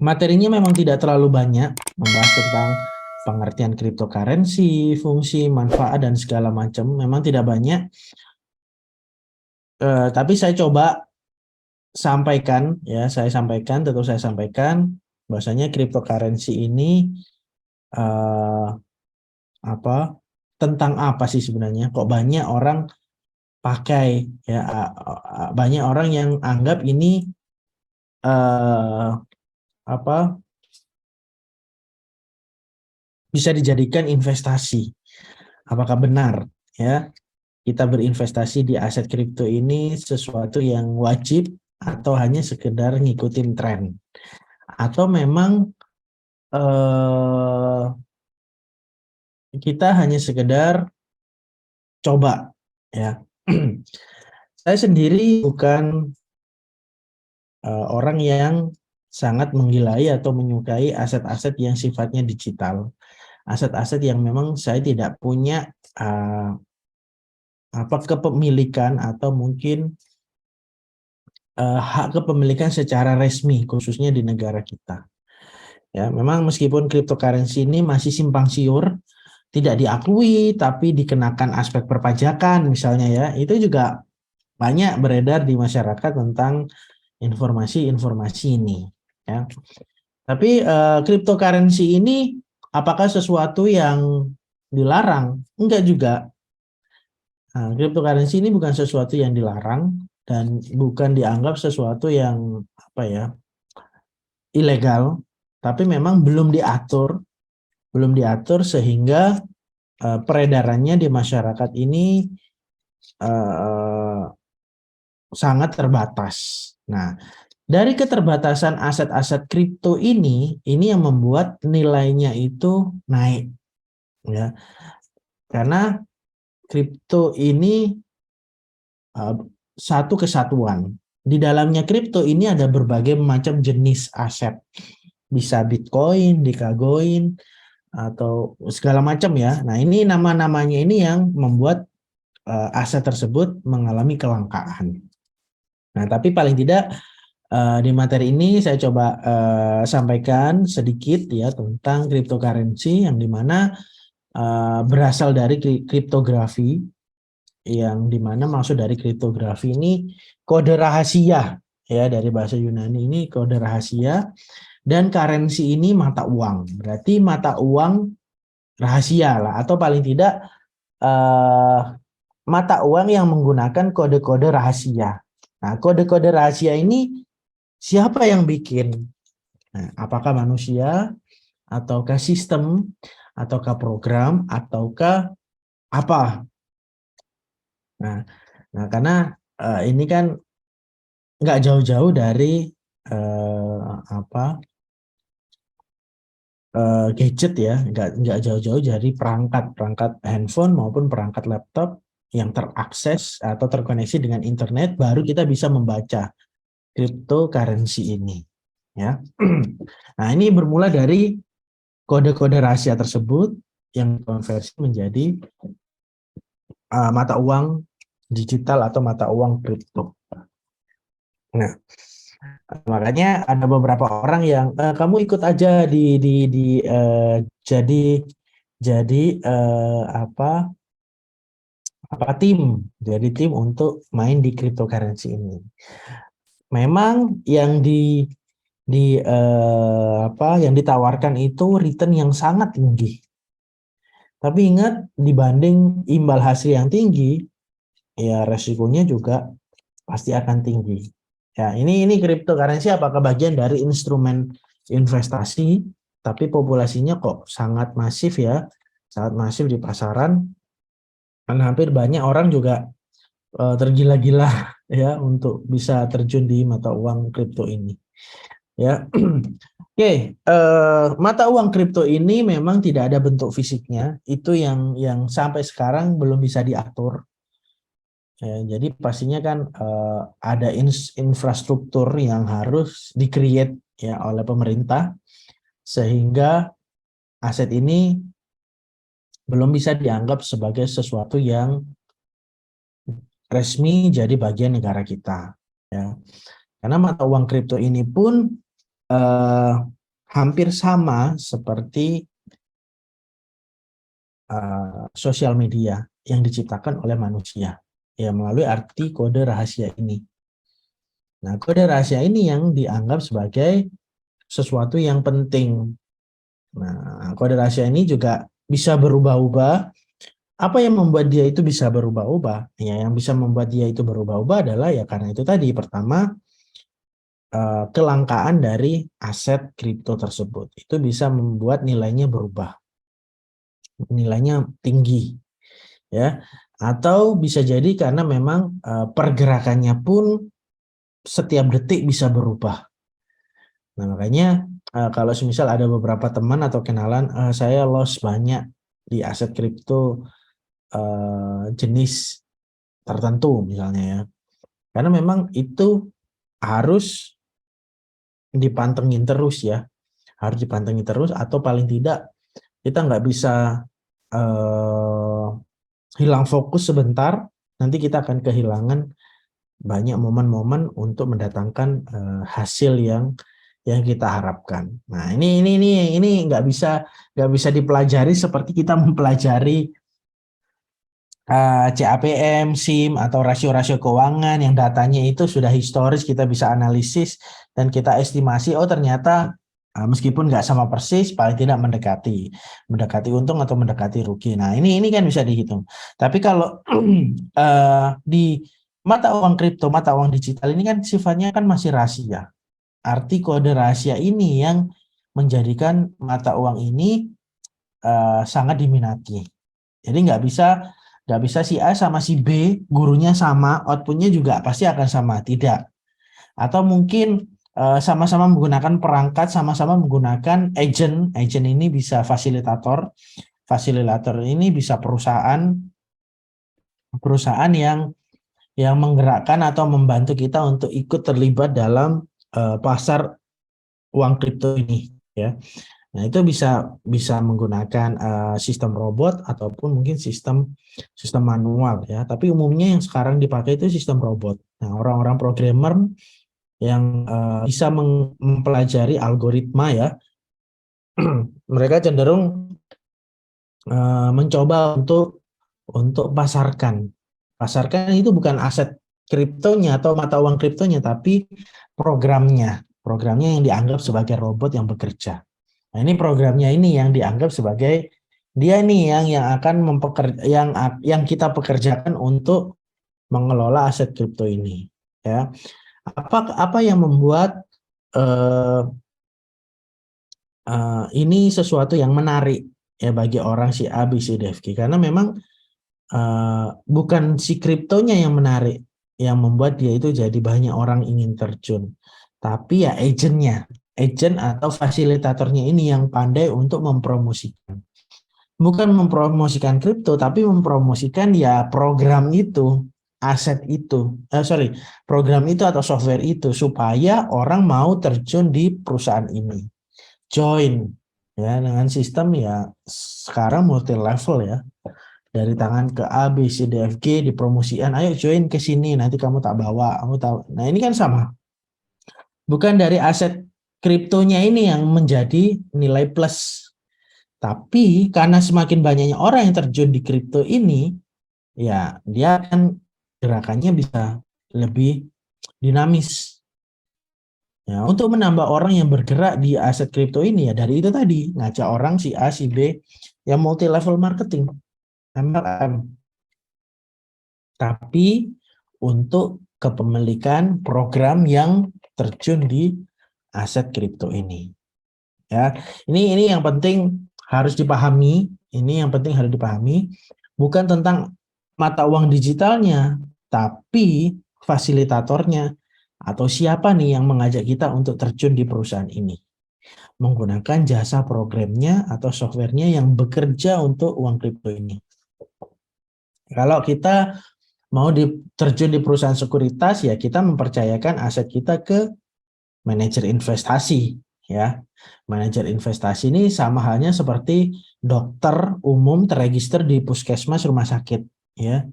Materinya memang tidak terlalu banyak membahas tentang pengertian cryptocurrency, fungsi, manfaat, dan segala macam. Memang tidak banyak, tapi saya coba sampaikan, ya, tentu saya sampaikan bahwasanya cryptocurrency ini eh, apa, tentang apa sih sebenarnya? Kok banyak orang pakai, ya, banyak orang yang anggap ini eh, apa bisa dijadikan investasi. Apakah benar, ya, kita berinvestasi di aset kripto ini sesuatu yang wajib atau hanya sekedar ngikutin tren? Atau memang eh, kita hanya sekedar coba, ya. Saya sendiri bukan orang yang sangat menggilai atau menyukai aset-aset yang sifatnya digital. Aset-aset yang memang saya tidak punya kepemilikan atau mungkin hak kepemilikan secara resmi, khususnya di negara kita. Ya, memang meskipun cryptocurrency ini masih simpang siur, tidak diakui, tapi dikenakan aspek perpajakan misalnya, ya, itu juga banyak beredar di masyarakat tentang informasi-informasi ini. Ya. Tapi cryptocurrency ini apakah sesuatu yang dilarang? Enggak juga. Nah, cryptocurrency ini bukan sesuatu yang dilarang dan bukan dianggap sesuatu yang ilegal, tapi memang belum diatur sehingga peredarannya di masyarakat ini eh, sangat terbatas. Nah, dari keterbatasan aset-aset kripto ini yang membuat nilainya itu naik, ya. Karena kripto ini satu kesatuan. Di dalamnya kripto ini ada berbagai macam jenis aset. Bisa Bitcoin, Dikagoin, atau segala macam, ya. Nah, ini nama-namanya ini yang membuat aset tersebut mengalami kelangkaan. Nah, tapi paling tidak di materi ini saya coba sampaikan sedikit, ya, tentang cryptocurrency yang dimana berasal dari kriptografi, yang dimana maksud dari kriptografi ini kode rahasia, ya, dari bahasa Yunani ini kode rahasia, dan currency ini mata uang, berarti mata uang rahasia lah, atau paling tidak eh, mata uang yang menggunakan kode-kode rahasia. Nah, kode-kode rahasia ini siapa yang bikin? Nah, apakah manusia, ataukah sistem, ataukah program, ataukah apa? Nah, karena ini kan nggak jauh-jauh dari apa gadget, ya, nggak jauh-jauh dari perangkat handphone maupun perangkat laptop yang terakses atau terkoneksi dengan internet, baru kita bisa membaca cryptocurrency ini, ya. Nah, ini bermula dari kode-kode rahasia tersebut yang konversi menjadi mata uang digital atau mata uang kripto. Nah, makanya ada beberapa orang yang kamu ikut aja jadi tim untuk main di cryptocurrency ini. Memang yang ditawarkan itu return yang sangat tinggi. Tapi ingat, dibanding imbal hasil yang tinggi, ya, resikonya juga pasti akan tinggi. Ya, ini cryptocurrency apakah bagian dari instrumen investasi, tapi populasinya kok sangat masif, ya, sangat masif di pasaran, dan hampir banyak orang juga tergila-gila ya untuk bisa terjun di mata uang kripto ini, ya. Oke, mata uang kripto ini memang tidak ada bentuk fisiknya, itu yang sampai sekarang belum bisa diatur. Ya, jadi pastinya kan ada infrastruktur yang harus di-create, ya, oleh pemerintah, sehingga aset ini belum bisa dianggap sebagai sesuatu yang resmi jadi bagian negara kita, ya. Karena mata uang kripto ini pun hampir sama seperti sosial media yang diciptakan oleh manusia, ya melalui arti kode rahasia ini. Nah, kode rahasia ini yang dianggap sebagai sesuatu yang penting. Nah, kode rahasia ini juga bisa berubah-ubah. Apa yang membuat dia itu bisa berubah-ubah? Ya, yang bisa membuat dia itu berubah-ubah adalah ya karena itu tadi. Pertama, kelangkaan dari aset kripto tersebut. Itu bisa membuat nilainya berubah. Nilainya tinggi, ya. Atau bisa jadi karena memang pergerakannya pun setiap detik bisa berubah. Nah, makanya kalau semisal ada beberapa teman atau kenalan, saya loss banyak di aset kripto jenis tertentu misalnya ya. Karena memang itu harus dipantengin terus ya. Harus dipantengin terus atau paling tidak kita nggak bisa hilang fokus sebentar, nanti kita akan kehilangan banyak momen-momen untuk mendatangkan hasil yang kita harapkan. Nah, ini nggak bisa dipelajari seperti kita mempelajari CAPM, SIM atau rasio-rasio keuangan yang datanya itu sudah historis, kita bisa analisis dan kita estimasi, oh ternyata meskipun nggak sama persis, paling tidak mendekati untung atau mendekati rugi. Nah, ini kan bisa dihitung. Tapi kalau di mata uang kripto, mata uang digital ini kan sifatnya kan masih rahasia. Arti kode rahasia ini yang menjadikan mata uang ini sangat diminati. Jadi nggak bisa si A sama si B, gurunya sama, outputnya juga pasti akan sama, tidak. Atau mungkin sama-sama menggunakan perangkat, sama-sama menggunakan agent. Agent ini bisa fasilitator. Fasilitator ini bisa perusahaan yang menggerakkan atau membantu kita untuk ikut terlibat dalam pasar uang kripto ini, ya. Nah, itu bisa menggunakan sistem robot ataupun mungkin sistem manual ya. Tapi umumnya yang sekarang dipakai itu sistem robot. Nah, orang-orang programmer yang bisa mempelajari algoritma ya, mereka cenderung mencoba untuk pasarkan. Pasarkan itu bukan aset kriptonya atau mata uang kriptonya, tapi programnya yang dianggap sebagai robot yang bekerja. Nah, ini programnya ini yang dianggap sebagai dia nih yang akan yang kita pekerjakan untuk mengelola aset kripto ini, ya. Apa yang membuat ini sesuatu yang menarik ya bagi orang si A, B, C, D, F, G, karena memang bukan si kriptonya yang menarik, yang membuat dia itu jadi banyak orang ingin terjun, tapi ya agent atau fasilitatornya ini yang pandai untuk mempromosikan. Bukan mempromosikan kripto, tapi mempromosikan ya program itu, aset itu, program itu atau software itu, supaya orang mau terjun di perusahaan ini, join ya dengan sistem ya sekarang multi level ya. Dari tangan ke A, B, C, D, F, G dipromosikan, ayo join ke sini, nanti kamu tak bawa, kamu tahu. Nah, ini kan sama. Bukan dari aset kriptonya ini yang menjadi nilai plus. Tapi karena semakin banyaknya orang yang terjun di kripto ini, ya dia akan gerakannya bisa lebih dinamis. Ya, untuk menambah orang yang bergerak di aset kripto ini ya dari itu tadi, ngajak orang si A, si B yang multi level marketing, MLM. Tapi untuk kepemilikan program yang terjun di aset kripto ini. Ya, ini yang penting harus dipahami. Ini yang penting harus dipahami, bukan tentang mata uang digitalnya, tapi fasilitatornya atau siapa nih yang mengajak kita untuk terjun di perusahaan ini. Menggunakan jasa programnya atau softwarenya yang bekerja untuk uang kripto ini. Kalau kita mau terjun di perusahaan sekuritas, ya kita mempercayakan aset kita ke manajer investasi, ya. Manajer investasi ini sama halnya seperti dokter umum terregister di puskesmas rumah sakit, ya.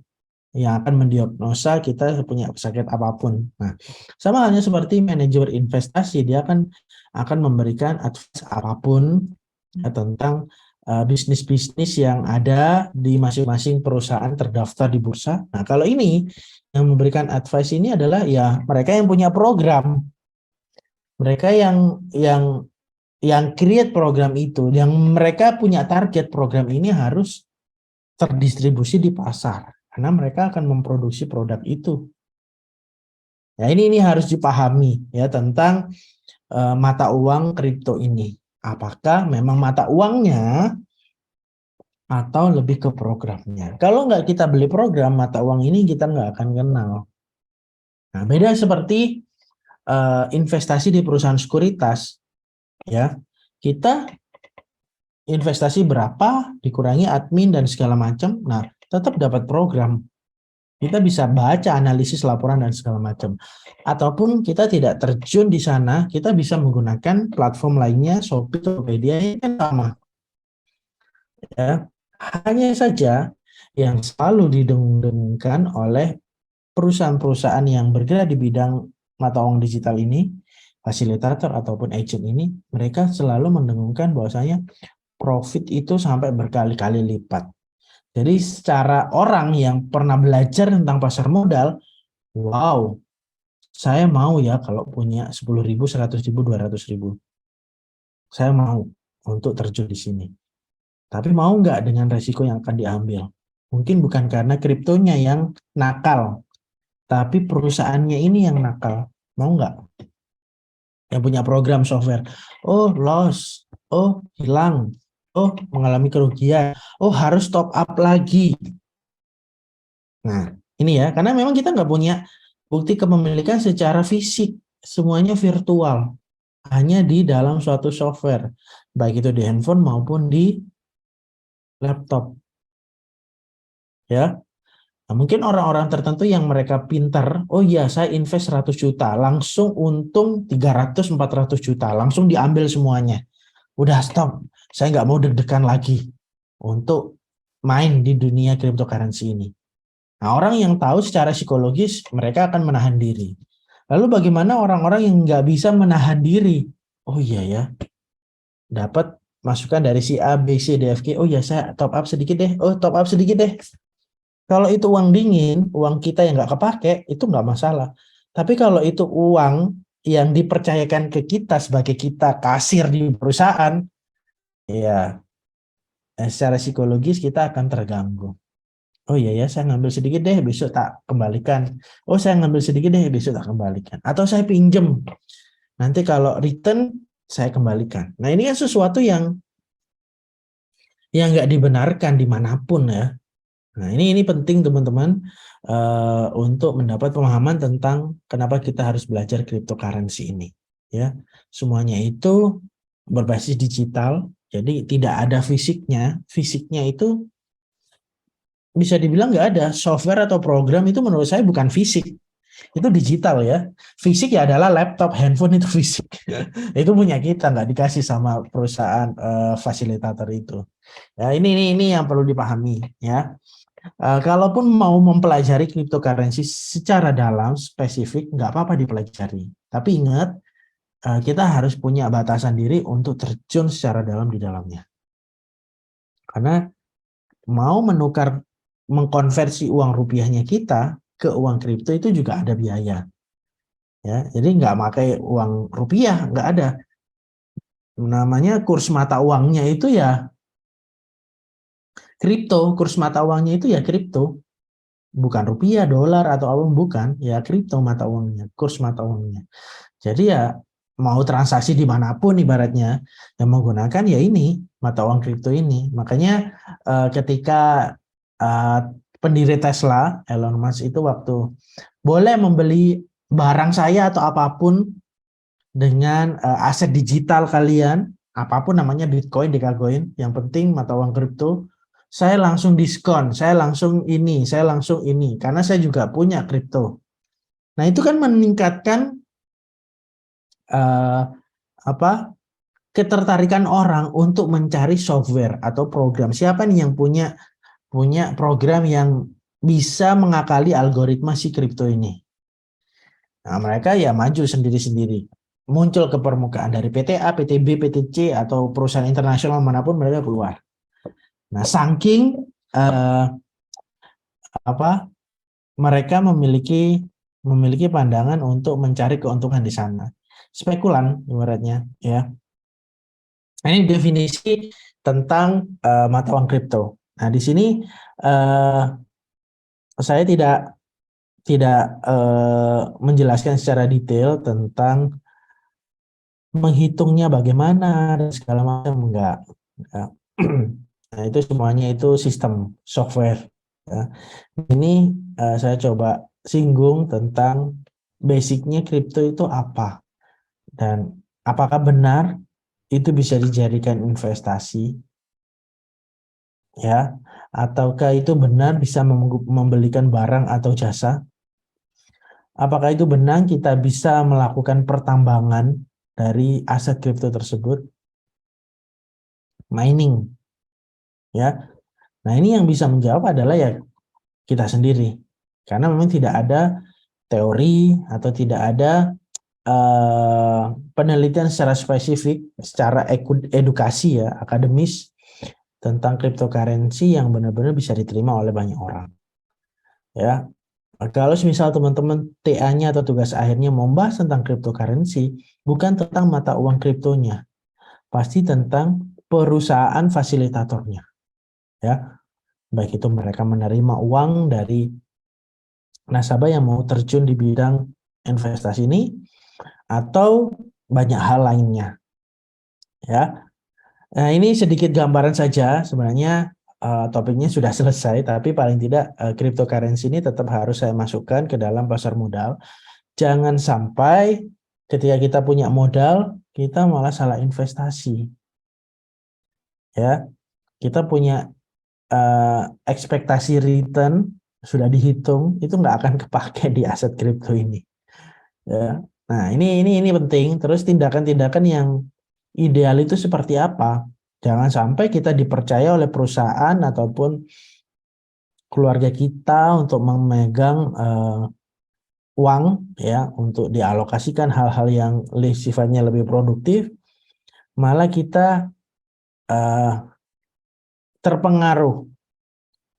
yang akan mendiagnosa kita punya sakit apapun. Nah, sama halnya seperti manajer investasi, dia akan memberikan advice apapun ya, tentang bisnis-bisnis yang ada di masing-masing perusahaan terdaftar di bursa. Nah, kalau ini yang memberikan advice ini adalah ya mereka yang punya program, mereka yang create program itu, yang mereka punya target program ini harus terdistribusi di pasar karena mereka akan memproduksi produk itu. Ya, ini harus dipahami ya tentang mata uang kripto ini. Apakah memang mata uangnya atau lebih ke programnya? Kalau nggak kita beli program mata uang ini kita nggak akan kenal. Nah, beda seperti investasi di perusahaan sekuritas, ya kita investasi berapa dikurangi admin dan segala macam, nah tetap dapat program. Kita bisa baca analisis laporan dan segala macam. Ataupun kita tidak terjun di sana, kita bisa menggunakan platform lainnya, Shopee, Tokopedia, ini kan sama. Ya. Hanya saja yang selalu didengung-dengungkan oleh perusahaan-perusahaan yang bergerak di bidang mata uang digital ini, fasilitator ataupun agent ini, mereka selalu mendengungkan bahwasanya profit itu sampai berkali-kali lipat. Jadi secara orang yang pernah belajar tentang pasar modal, wow, saya mau ya kalau punya 10.000, 100.000, 200.000. Saya mau untuk terjun di sini. Tapi mau nggak dengan resiko yang akan diambil? Mungkin bukan karena kriptonya yang nakal, tapi perusahaannya ini yang nakal. Mau nggak? Yang punya program software. Oh, loss. Oh, hilang. Oh, mengalami kerugian. Oh, harus top up lagi. Nah, ini ya, karena memang kita nggak punya bukti kepemilikan secara fisik. Semuanya virtual. Hanya di dalam suatu software. Baik itu di handphone maupun di laptop. Ya. Nah, mungkin orang-orang tertentu yang mereka pintar, oh iya saya invest 100 juta, langsung untung 300-400 juta, langsung diambil semuanya. Udah stop, saya nggak mau deg-degan lagi untuk main di dunia cryptocurrency ini. Nah, orang yang tahu secara psikologis, mereka akan menahan diri. Lalu bagaimana orang-orang yang nggak bisa menahan diri? Oh iya ya, dapat masukan dari si A, B, C, D, F, G, oh ya saya top up sedikit deh, oh top up sedikit deh. Kalau itu uang dingin, uang kita yang nggak kepake, itu nggak masalah. Tapi kalau itu uang yang dipercayakan ke kita sebagai kita kasir di perusahaan, ya secara psikologis kita akan terganggu. Oh iya ya, saya ngambil sedikit deh, besok tak kembalikan. Oh saya ngambil sedikit deh, besok tak kembalikan. Atau saya pinjem, nanti kalau return saya kembalikan. Nah ini kan sesuatu yang nggak dibenarkan dimanapun ya. Nah, ini penting teman-teman untuk mendapat pemahaman tentang kenapa kita harus belajar cryptocurrency ini. Ya, semuanya itu berbasis digital, jadi tidak ada fisiknya. Fisiknya itu bisa dibilang nggak ada. Software atau program itu menurut saya bukan fisik, itu digital ya. Fisik ya adalah laptop, handphone itu fisik. Itu punya kita, nggak dikasih sama perusahaan fasilitator itu. Ya, ini yang perlu dipahami ya. Kalaupun mau mempelajari cryptocurrency secara dalam, spesifik, nggak apa-apa dipelajari. Tapi ingat, kita harus punya batasan diri untuk terjun secara dalam di dalamnya. Karena mau mengkonversi uang rupiahnya kita ke uang kripto itu juga ada biaya. Ya, jadi nggak pakai uang rupiah, nggak ada. Namanya kurs mata uangnya itu ya kripto, kurs mata uangnya itu ya kripto. Bukan rupiah, dolar atau apa bukan, ya kripto mata uangnya, kurs mata uangnya. Jadi ya mau transaksi dimanapun ibaratnya yang menggunakan ya ini mata uang kripto ini. Makanya ketika pendiri Tesla, Elon Musk itu waktu boleh membeli barang saya atau apapun dengan aset digital kalian, apapun namanya Bitcoin, Dogecoin, yang penting mata uang kripto, saya langsung diskon, saya langsung ini, karena saya juga punya kripto. Nah itu kan meningkatkan ketertarikan orang untuk mencari software atau program. Siapa nih yang punya program yang bisa mengakali algoritma si kripto ini. Nah, mereka ya maju sendiri-sendiri. Muncul ke permukaan dari PTA, PTB, PTC, atau perusahaan internasional manapun mereka keluar. Nah, saking mereka memiliki pandangan untuk mencari keuntungan di sana. Spekulan ibaratnya, ya. Ini definisi tentang mata uang kripto. Nah, di sini saya tidak menjelaskan secara detail tentang menghitungnya bagaimana dan segala macam, enggak. Nah, itu semuanya itu sistem software. Ya. Ini saya coba singgung tentang basicnya kripto itu apa dan apakah benar itu bisa dijadikan investasi, ya, ataukah itu benar bisa membelikan barang atau jasa? Apakah itu benar kita bisa melakukan pertambangan dari aset kripto tersebut, mining, ya. Nah, ini yang bisa menjawab adalah ya kita sendiri, karena memang tidak ada teori atau tidak ada penelitian secara spesifik, secara edukasi ya, akademis tentang cryptocurrency yang benar-benar bisa diterima oleh banyak orang. Ya, kalau misal teman-teman TA-nya atau tugas akhirnya membahas tentang cryptocurrency, bukan tentang mata uang kriptonya, pasti tentang perusahaan fasilitatornya. Ya, baik itu mereka menerima uang dari nasabah yang mau terjun di bidang investasi ini atau banyak hal lainnya, ya. Nah, ini sedikit gambaran saja, sebenarnya topiknya sudah selesai, tapi paling tidak cryptocurrency ini tetap harus saya masukkan ke dalam pasar modal. Jangan sampai ketika kita punya modal kita malah salah investasi, ya. Kita punya ekspektasi return sudah dihitung, itu nggak akan kepake di aset kripto ini, ya. Nah, ini penting. Terus tindakan-tindakan yang ideal itu seperti apa? Jangan sampai kita dipercaya oleh perusahaan ataupun keluarga kita untuk memegang uang, ya, untuk dialokasikan hal-hal yang sifatnya lebih produktif, malah kita terpengaruh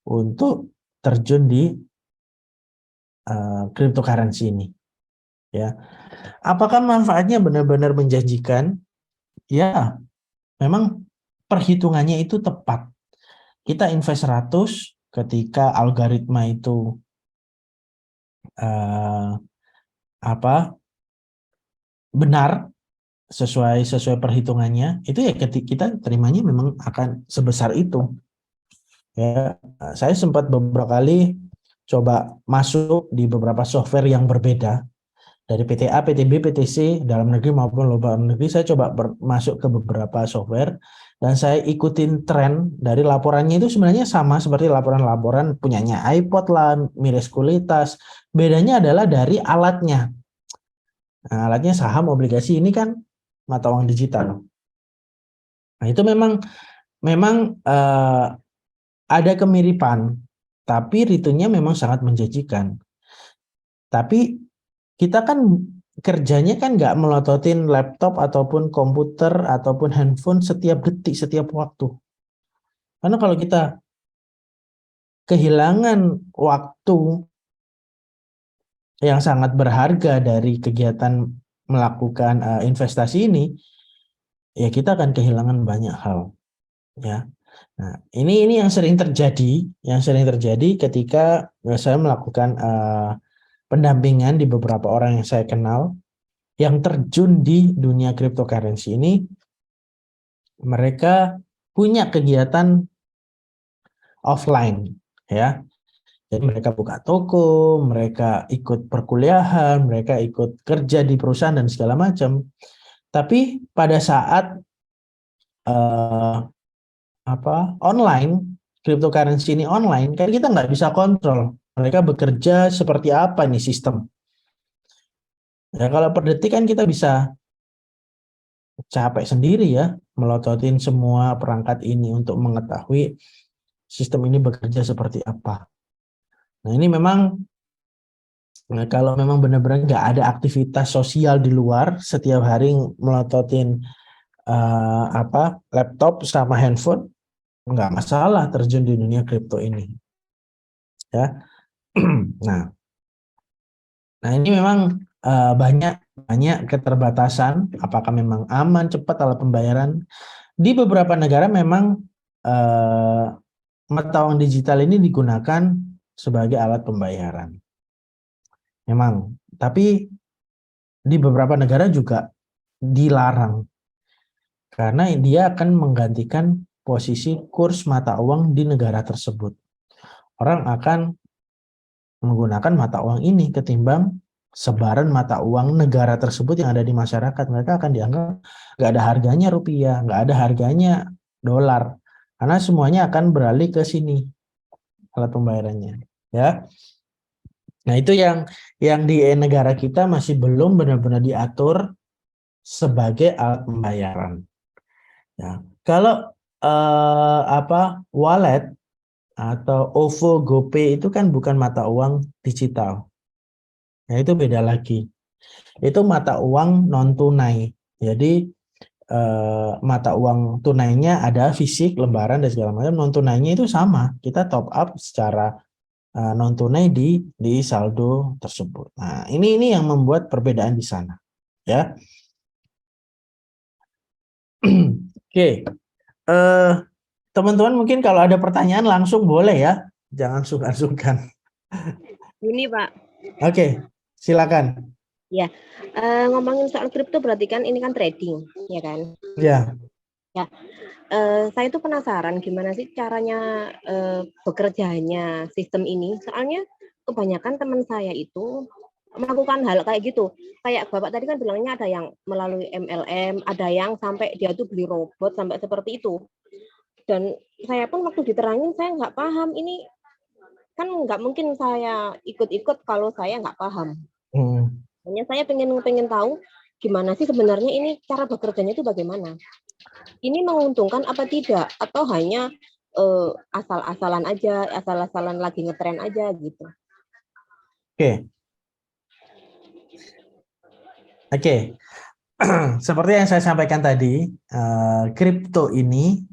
untuk terjun di cryptocurrency ini, ya. Apakah manfaatnya benar-benar menjanjikan? Ya, memang perhitungannya itu tepat. Kita invest 100, ketika algoritma itu benar sesuai perhitungannya, itu ya ketika kita terimanya memang akan sebesar itu, ya. Saya sempat beberapa kali coba masuk di beberapa software yang berbeda dari PTA, PTB, PTC dalam negeri maupun luar negeri. Saya coba masuk ke beberapa software dan saya ikutin tren dari laporannya, itu sebenarnya sama seperti laporan-laporan punyanya iPod lah, Miles Kualitas. Bedanya adalah dari alatnya. Nah, alatnya saham, obligasi, ini kan mata uang digital. Nah, itu memang ada kemiripan, tapi returnnya memang sangat menjanjikan. Tapi kita kan kerjanya kan nggak melototin laptop ataupun komputer ataupun handphone setiap detik, setiap waktu. Karena kalau kita kehilangan waktu yang sangat berharga dari kegiatan melakukan investasi ini, ya kita akan kehilangan banyak hal, ya. Nah, ini yang sering terjadi ketika saya melakukan pendampingan di beberapa orang yang saya kenal yang terjun di dunia cryptocurrency ini. Mereka punya kegiatan offline, ya. Jadi mereka buka toko, mereka ikut perkuliahan, mereka ikut kerja di perusahaan dan segala macam. Tapi pada saat online, cryptocurrency ini online, kan kita nggak bisa kontrol mereka bekerja seperti apa nih sistem. Ya, kalau per detik kan kita bisa capek sendiri ya, melototin semua perangkat ini untuk mengetahui sistem ini bekerja seperti apa. Nah ini memang, nah, kalau memang benar-benar nggak ada aktivitas sosial di luar, setiap hari melototin laptop sama handphone, nggak masalah terjun di dunia kripto ini, ya. Nah, nah ini memang banyak banyak keterbatasan. Apakah memang aman, cepat alat pembayaran? Di beberapa negara memang eh, mata uang digital ini digunakan sebagai alat pembayaran. Memang, tapi di beberapa negara juga dilarang karena dia akan menggantikan posisi kurs mata uang di negara tersebut. Orang akan menggunakan mata uang ini ketimbang sebaran mata uang negara tersebut yang ada di masyarakat. Mereka akan dianggap nggak ada harganya rupiah, nggak ada harganya dolar, karena semuanya akan beralih ke sini alat pembayarannya, ya. Nah itu yang di negara kita masih belum benar-benar diatur sebagai alat pembayaran. Ya. Kalau wallet atau OVO, GoPay itu kan bukan mata uang digital. Nah, itu beda lagi. Itu mata uang non tunai. Jadi mata uang tunainya ada fisik, lembaran dan segala macam. Non tunainya itu sama. Kita top up secara non tunai di saldo tersebut. Nah, ini yang membuat perbedaan di sana, ya. Oke. Eh Teman-teman mungkin kalau ada pertanyaan langsung boleh ya. Jangan sungkan-sungkan. Ini Pak. Oke, silakan. Ya, ngomongin soal kripto berarti kan ini kan trading, ya kan? Ya. Ya, saya tuh penasaran gimana sih caranya bekerjanya sistem ini. Soalnya kebanyakan teman saya itu melakukan hal kayak gitu. Kayak Bapak tadi kan bilangnya ada yang melalui MLM, ada yang sampai dia tuh beli robot sampai seperti itu. Dan saya pun waktu diterangin saya nggak paham ini kan nggak mungkin saya ikut-ikut kalau saya nggak paham. Hanya saya pengen tahu gimana sih sebenarnya ini cara bekerjanya itu bagaimana. Ini menguntungkan apa tidak atau hanya asal-asalan aja, asal-asalan lagi ngetren aja gitu. Oke. Oke. Seperti yang saya sampaikan tadi, kripto ini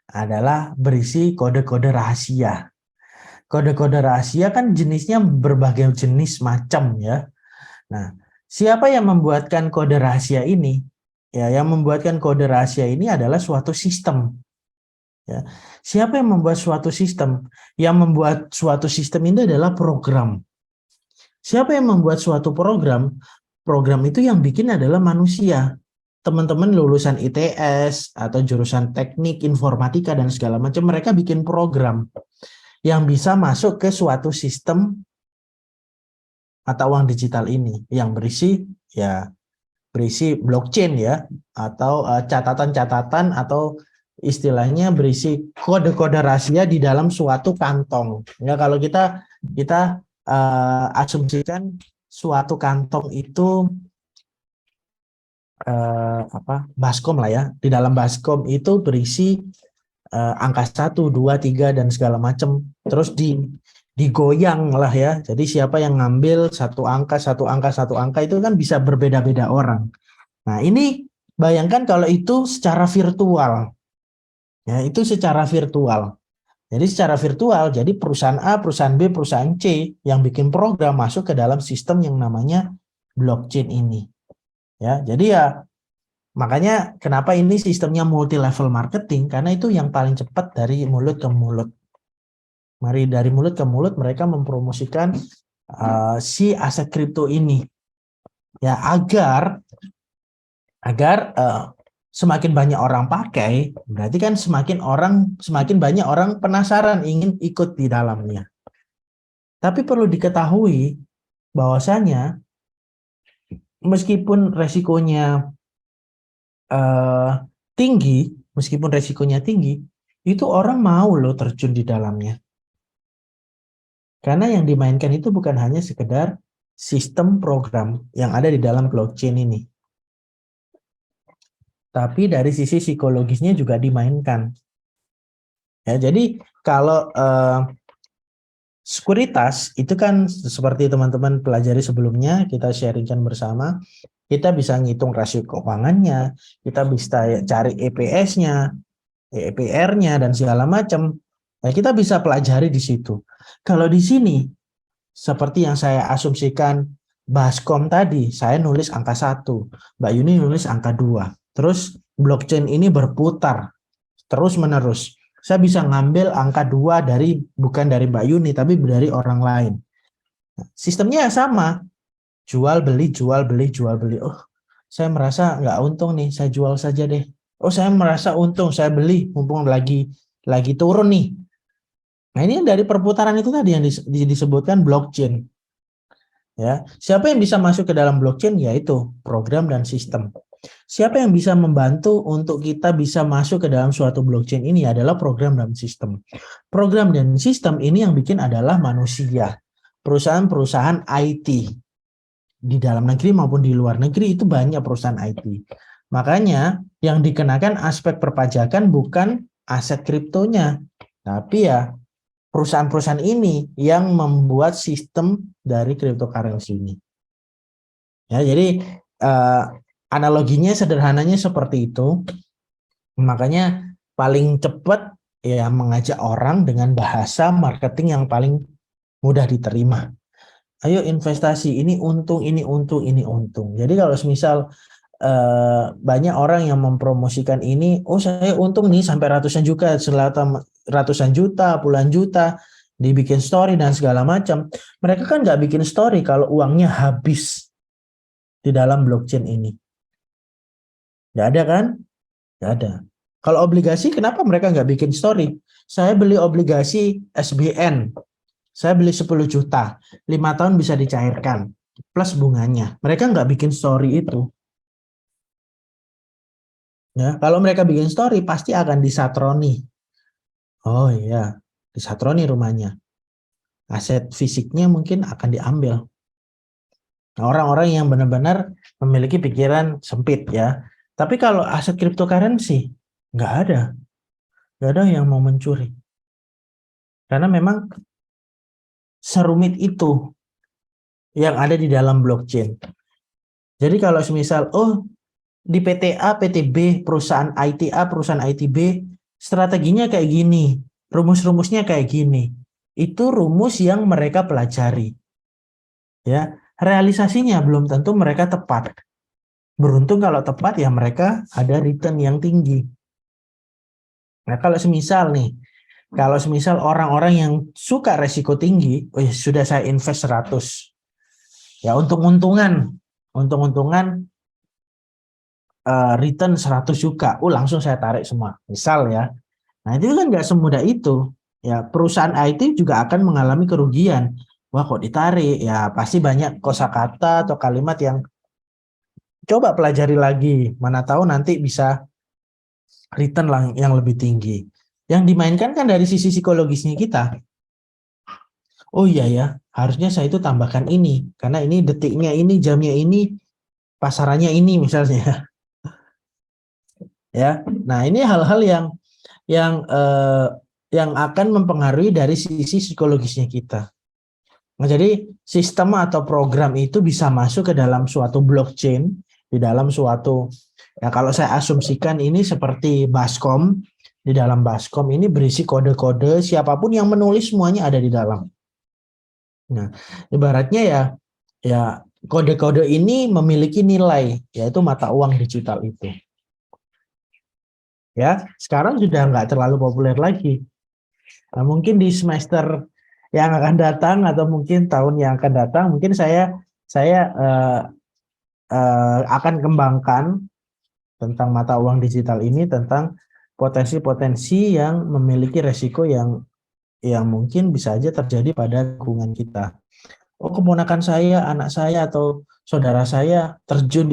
adalah berisi kode-kode rahasia. Kode-kode rahasia kan jenisnya berbagai jenis macam, ya. Nah, siapa yang membuatkan kode rahasia ini? Ya, yang membuatkan kode rahasia ini adalah suatu sistem. Ya. Siapa yang membuat suatu sistem? Yang membuat suatu sistem ini adalah program. Siapa yang membuat suatu program? Program itu yang bikin adalah manusia. Teman-teman lulusan ITS atau jurusan teknik informatika dan segala macam, mereka bikin program yang bisa masuk ke suatu sistem mata uang digital ini yang berisi blockchain, ya, atau catatan-catatan atau istilahnya berisi kode-kode rahasia di dalam suatu kantong. Ya, kalau kita asumsikan suatu kantong itu baskom lah, ya. Di dalam baskom itu berisi angka 1, 2, 3 dan segala macam. Terus digoyang lah, ya. Jadi siapa yang ngambil satu angka, satu angka, satu angka itu kan bisa berbeda-beda orang. Nah, ini bayangkan kalau itu secara virtual. Ya, itu secara virtual. Jadi secara virtual, jadi perusahaan A, perusahaan B, perusahaan C yang bikin program masuk ke dalam sistem yang namanya blockchain ini. Ya, jadi ya makanya kenapa ini sistemnya multi level marketing, karena itu yang paling cepat dari mulut ke mulut. Mari dari mulut ke mulut mereka mempromosikan si aset kripto ini, ya, agar semakin banyak orang pakai, berarti kan semakin banyak orang penasaran ingin ikut di dalamnya. Tapi perlu diketahui bahwasanya meskipun resikonya tinggi, itu orang mau loh terjun di dalamnya. Karena yang dimainkan itu bukan hanya sekedar sistem program yang ada di dalam blockchain ini, tapi dari sisi psikologisnya juga dimainkan. Ya, jadi kalau Sekuritas itu kan seperti teman-teman pelajari sebelumnya, kita sharingkan bersama, kita bisa ngitung rasio keuangannya, kita bisa cari EPS-nya, EPR-nya, dan segala macam. Nah, kita bisa pelajari di situ. Kalau di sini, seperti yang saya asumsikan Baskom tadi, saya nulis angka 1, Mbak Yuni nulis angka 2. Terus blockchain ini berputar terus menerus. Saya bisa ngambil angka 2 bukan dari Mbak Yuni, tapi dari orang lain. Sistemnya sama, jual beli, jual beli, jual beli. Oh, saya merasa nggak untung nih, saya jual saja deh. Oh, saya merasa untung, saya beli, mumpung lagi turun nih. Nah, ini dari perputaran itu tadi yang disebutkan blockchain. Ya, siapa yang bisa masuk ke dalam blockchain? Yaitu program dan sistem. Siapa yang bisa membantu untuk kita bisa masuk ke dalam suatu blockchain ini adalah program dan sistem. Program dan sistem ini yang bikin adalah manusia. Perusahaan-perusahaan IT. Di dalam negeri maupun di luar negeri itu banyak perusahaan IT. Makanya yang dikenakan aspek perpajakan bukan aset kriptonya. Tapi ya perusahaan-perusahaan ini yang membuat sistem dari cryptocurrency ini. Ya, jadi analoginya sederhananya seperti itu. Makanya paling cepat ya mengajak orang dengan bahasa marketing yang paling mudah diterima. Ayo investasi, ini untung, ini untung, ini untung. Jadi kalau misal banyak orang yang mempromosikan ini, oh saya untung nih sampai ratusan juta, puluhan juta, dibikin story dan segala macam. Mereka kan nggak bikin story kalau uangnya habis di dalam blockchain ini. Nggak ada kan? Nggak ada. Kalau obligasi, kenapa mereka nggak bikin story? Saya beli obligasi SBN, saya beli 10 juta, 5 tahun bisa dicairkan, plus bunganya. Mereka nggak bikin story itu. Ya, kalau mereka bikin story, pasti akan disatroni. Oh iya, disatroni rumahnya. Aset fisiknya mungkin akan diambil. Nah, orang-orang yang benar-benar memiliki pikiran sempit ya. Tapi kalau aset cryptocurrency, nggak ada. Nggak ada yang mau mencuri. Karena memang serumit itu yang ada di dalam blockchain. Jadi kalau semisal, oh di PT A, PT B, perusahaan IT A, perusahaan IT B, strateginya kayak gini, rumus-rumusnya kayak gini. Itu rumus yang mereka pelajari. Ya, realisasinya belum tentu mereka tepat. Beruntung kalau tepat ya mereka ada return yang tinggi. Nah, kalau semisal orang-orang yang suka resiko tinggi, oh ya sudah saya invest 100. Ya, untung-untungan return 100 juga. Langsung saya tarik semua. Misal ya. Nah, itu kan nggak semudah itu. Ya, perusahaan IT juga akan mengalami kerugian. Wah, kok ditarik? Ya, pasti banyak kosakata atau kalimat yang coba pelajari lagi. Mana tahu nanti bisa return yang lebih tinggi. Yang dimainkan kan dari sisi psikologisnya kita. Oh iya ya, harusnya saya itu tambahkan ini. Karena ini detiknya ini, jamnya ini, pasarannya ini misalnya. Ya, nah ini hal-hal yang akan mempengaruhi dari sisi psikologisnya kita. Nah, jadi sistem atau program itu bisa masuk ke dalam suatu blockchain, di dalam suatu, ya kalau saya asumsikan ini seperti Baskom, di dalam Baskom ini berisi kode-kode, siapapun yang menulis semuanya ada di dalam. Nah, ibaratnya ya kode-kode ini memiliki nilai, yaitu mata uang digital itu. Ya, sekarang sudah nggak terlalu populer lagi. Nah, mungkin di semester yang akan datang atau mungkin tahun yang akan datang, mungkin saya akan kembangkan tentang mata uang digital ini, tentang potensi-potensi yang memiliki resiko yang mungkin bisa aja terjadi pada lingkungan kita. Oh, keponakan saya, anak saya, atau saudara saya terjun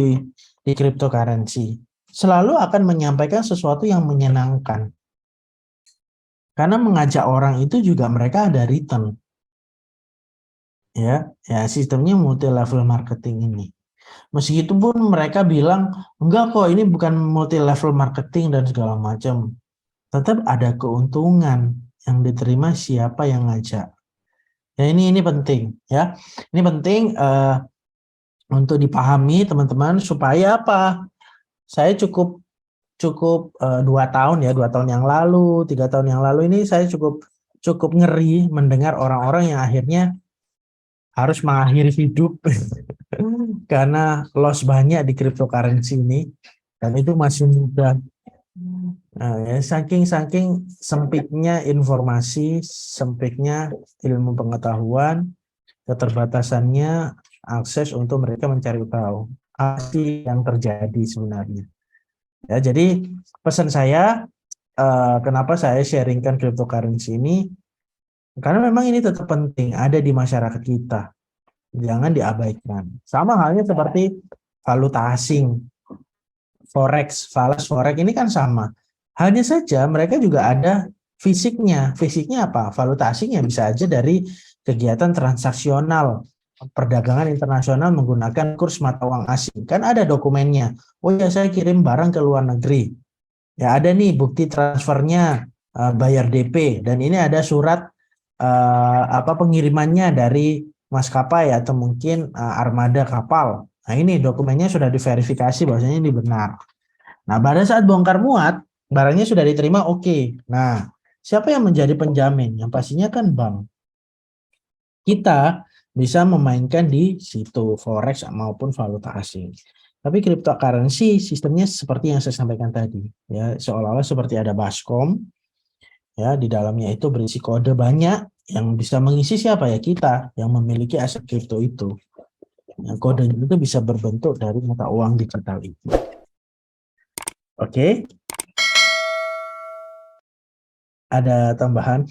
di cryptocurrency. Selalu akan menyampaikan sesuatu yang menyenangkan. Karena mengajak orang itu juga mereka ada return. Ya, sistemnya multi level marketing ini. Meskipun mereka bilang enggak kok, ini bukan multi level marketing dan segala macam. Tetap ada keuntungan yang diterima siapa yang ngajak. Ya ini penting ya. Ini penting untuk dipahami teman-teman supaya apa? Saya cukup cukup 2 tahun ya, 2 tahun yang lalu, 3 tahun yang lalu ini saya cukup cukup ngeri mendengar orang-orang yang akhirnya harus mengakhiri hidup karena loss banyak di cryptocurrency ini dan itu masih muda. Nah, ya, saking sempitnya informasi, sempitnya ilmu pengetahuan, keterbatasannya akses untuk mereka mencari tahu apa sih yang terjadi sebenarnya. Ya, jadi pesan saya, kenapa saya sharingkan cryptocurrency ini, karena memang ini tetap penting ada di masyarakat kita, jangan diabaikan. Sama halnya seperti valuta asing, forex, falas forex ini kan sama. Hanya saja mereka juga ada fisiknya. Fisiknya apa? Valuta asing yang bisa aja dari kegiatan transaksional, perdagangan internasional menggunakan kurs mata uang asing. Kan ada dokumennya. Oh ya, saya kirim barang ke luar negeri. Ya ada nih bukti transfernya, bayar DP, dan ini ada surat pengirimannya dari maskapai atau mungkin armada kapal. Nah ini dokumennya sudah diverifikasi bahwasanya ini benar. Nah pada saat bongkar muat barangnya sudah diterima, oke. Nah siapa yang menjadi penjamin? Yang pastinya kan bank. Kita bisa memainkan di situ forex maupun valuta asing. Tapi cryptocurrency sistemnya seperti yang saya sampaikan tadi, ya seolah-olah seperti ada baskom, ya di dalamnya itu berisi kode banyak yang bisa mengisi siapa ya kita yang memiliki aset kripto itu. Yang kodenya itu bisa berbentuk dari mata uang digital itu. Oke, ada tambahan?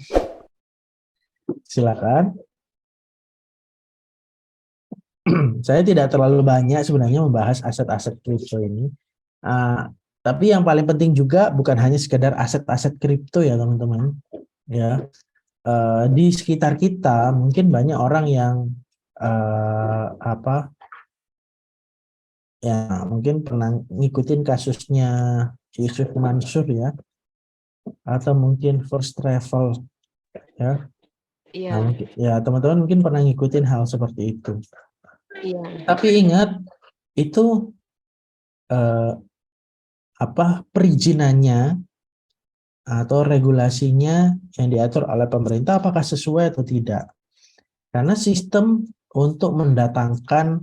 Silakan. Saya tidak terlalu banyak sebenarnya membahas aset-aset kripto ini. Uh, tapi yang paling penting juga bukan hanya sekedar aset-aset kripto ya teman-teman. Ya, di sekitar kita mungkin banyak orang yang ya mungkin pernah ngikutin kasusnya Yusuf Mansur ya, atau mungkin First Travel ya. Nah, Iya, mungkin ya teman-teman mungkin pernah ngikutin hal seperti itu. iya, Tapi ingat itu eh, perizinannya atau regulasinya yang diatur oleh pemerintah apakah sesuai atau tidak. Karena sistem untuk mendatangkan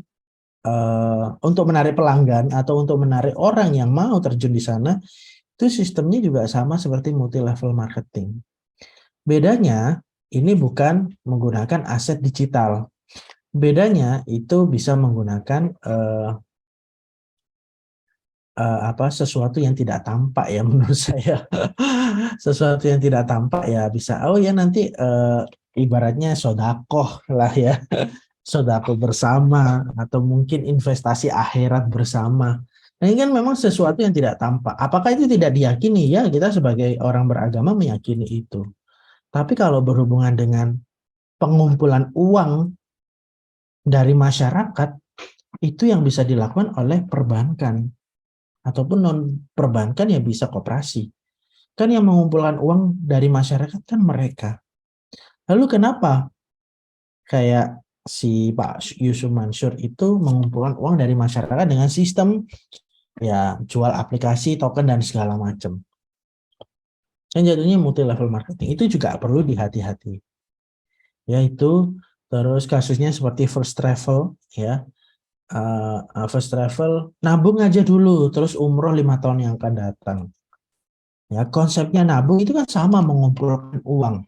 untuk menarik pelanggan atau untuk menarik orang yang mau terjun di sana itu sistemnya juga sama seperti multi level marketing. Bedanya ini bukan menggunakan aset digital. Bedanya itu bisa menggunakan sesuatu yang tidak tampak ya menurut saya. Sesuatu yang tidak tampak ya bisa oh ya nanti ibaratnya sodakoh lah ya. Sodako bersama atau mungkin investasi akhirat bersama. Nah ini kan memang sesuatu yang tidak tampak. Apakah itu tidak diyakini? Ya kita sebagai orang beragama meyakini itu. Tapi kalau berhubungan dengan pengumpulan uang dari masyarakat, itu yang bisa dilakukan oleh perbankan. Ataupun non perbankan ya bisa koperasi. Kan yang mengumpulkan uang dari masyarakat kan mereka. Lalu kenapa kayak si Pak Yusuf Mansur itu mengumpulkan uang dari masyarakat dengan sistem ya jual aplikasi, token dan segala macam. Yang jadinya multi level marketing itu juga perlu dihati-hati. Yaitu terus kasusnya seperti First Travel ya. First Travel nabung aja dulu terus umroh 5 tahun yang akan datang. Ya konsepnya nabung itu kan sama mengumpulkan uang.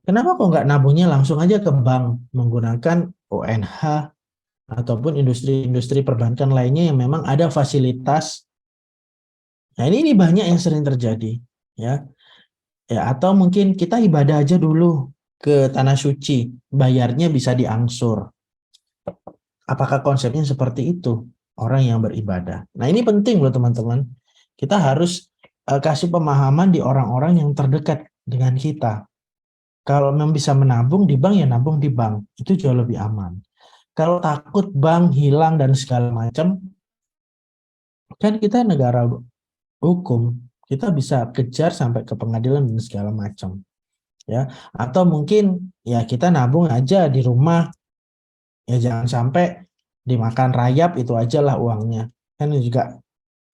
Kenapa kok nggak nabungnya langsung aja ke bank menggunakan ONH ataupun industri-industri perbankan lainnya yang memang ada fasilitas. Nah, ini banyak yang sering terjadi, ya. Ya, atau mungkin kita ibadah aja dulu ke tanah suci, bayarnya bisa diangsur. Apakah konsepnya seperti itu orang yang beribadah? Nah, ini penting loh teman-teman. Kita harus kasih pemahaman di orang-orang yang terdekat dengan kita. Kalau memang bisa menabung di bank ya nabung di bank, itu jauh lebih aman. Kalau takut bank hilang dan segala macam, kan kita negara hukum, kita bisa kejar sampai ke pengadilan dan segala macam. ya. Atau mungkin ya kita nabung aja di rumah, ya jangan sampai dimakan rayap itu aja lah uangnya. Kan juga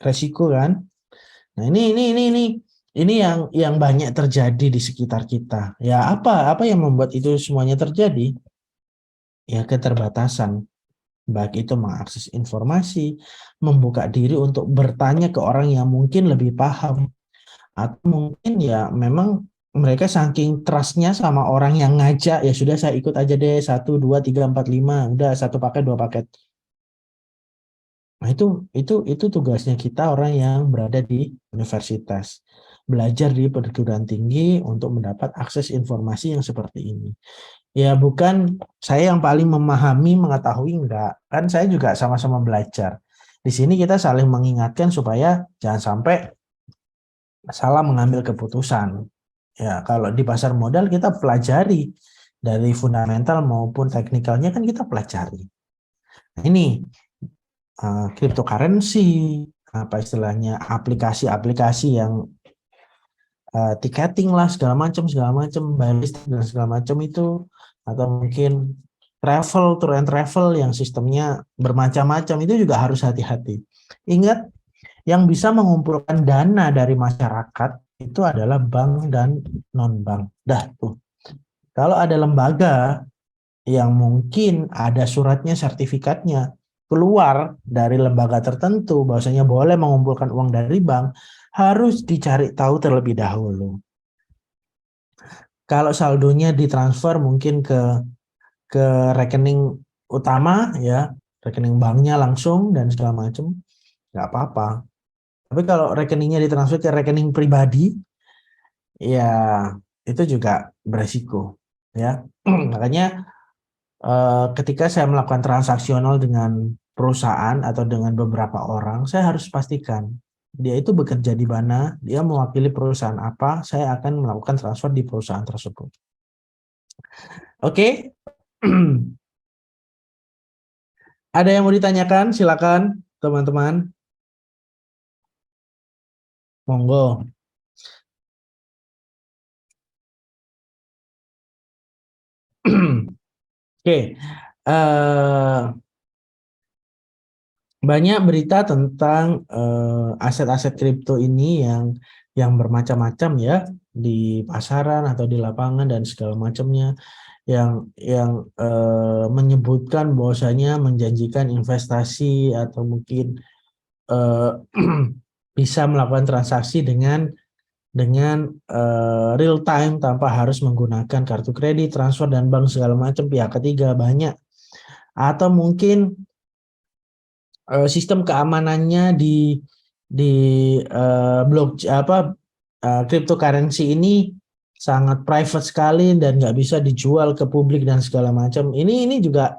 resiko kan. Nah, ini yang banyak terjadi di sekitar kita. Ya apa yang membuat itu semuanya terjadi? Ya keterbatasan, baik itu mengakses informasi, membuka diri untuk bertanya ke orang yang mungkin lebih paham, atau mungkin ya memang mereka saking trustnya sama orang yang ngajak, ya sudah saya ikut aja deh, 1 2 3 4 5, udah satu paket 2 paket. Nah itu tugasnya kita orang yang berada di universitas, belajar di perguruan tinggi untuk mendapat akses informasi yang seperti ini. Ya bukan saya yang paling memahami, mengetahui, enggak. Kan saya juga sama-sama belajar. Di sini kita saling mengingatkan supaya jangan sampai salah mengambil keputusan. Ya kalau di pasar modal kita pelajari dari fundamental maupun teknikalnya kan kita pelajari. Nah, ini cryptocurrency, apa istilahnya, aplikasi-aplikasi yang tiketing lah segala macam bayar listrik dan segala macam itu, atau mungkin travel, tour and travel yang sistemnya bermacam-macam, itu juga harus hati-hati. Ingat, yang bisa mengumpulkan dana dari masyarakat itu adalah bank dan non-bank. Dah tuh. Kalau ada lembaga yang mungkin ada suratnya, sertifikatnya keluar dari lembaga tertentu bahwasanya boleh mengumpulkan uang dari bank, harus dicari tahu terlebih dahulu. Kalau saldonya ditransfer mungkin ke rekening utama, ya rekening banknya langsung dan segala macam, nggak apa-apa. Tapi kalau rekeningnya ditransfer ke rekening pribadi, ya itu juga beresiko, ya. Makanya ketika saya melakukan transaksional dengan perusahaan atau dengan beberapa orang, saya harus pastikan dia itu bekerja di mana, dia mewakili perusahaan apa, saya akan melakukan transfer di perusahaan tersebut. Oke. Ada yang mau ditanyakan? Silakan, teman-teman. Monggo. Oke. Banyak berita tentang aset-aset kripto ini yang bermacam-macam ya, di pasaran atau di lapangan dan segala macamnya, yang menyebutkan bahwasanya menjanjikan investasi atau mungkin bisa melakukan transaksi dengan real time tanpa harus menggunakan kartu kredit, transfer dan bank segala macam pihak ketiga, banyak. Atau mungkin sistem keamanannya di blok cryptocurrency ini sangat private sekali dan nggak bisa dijual ke publik dan segala macam. Ini juga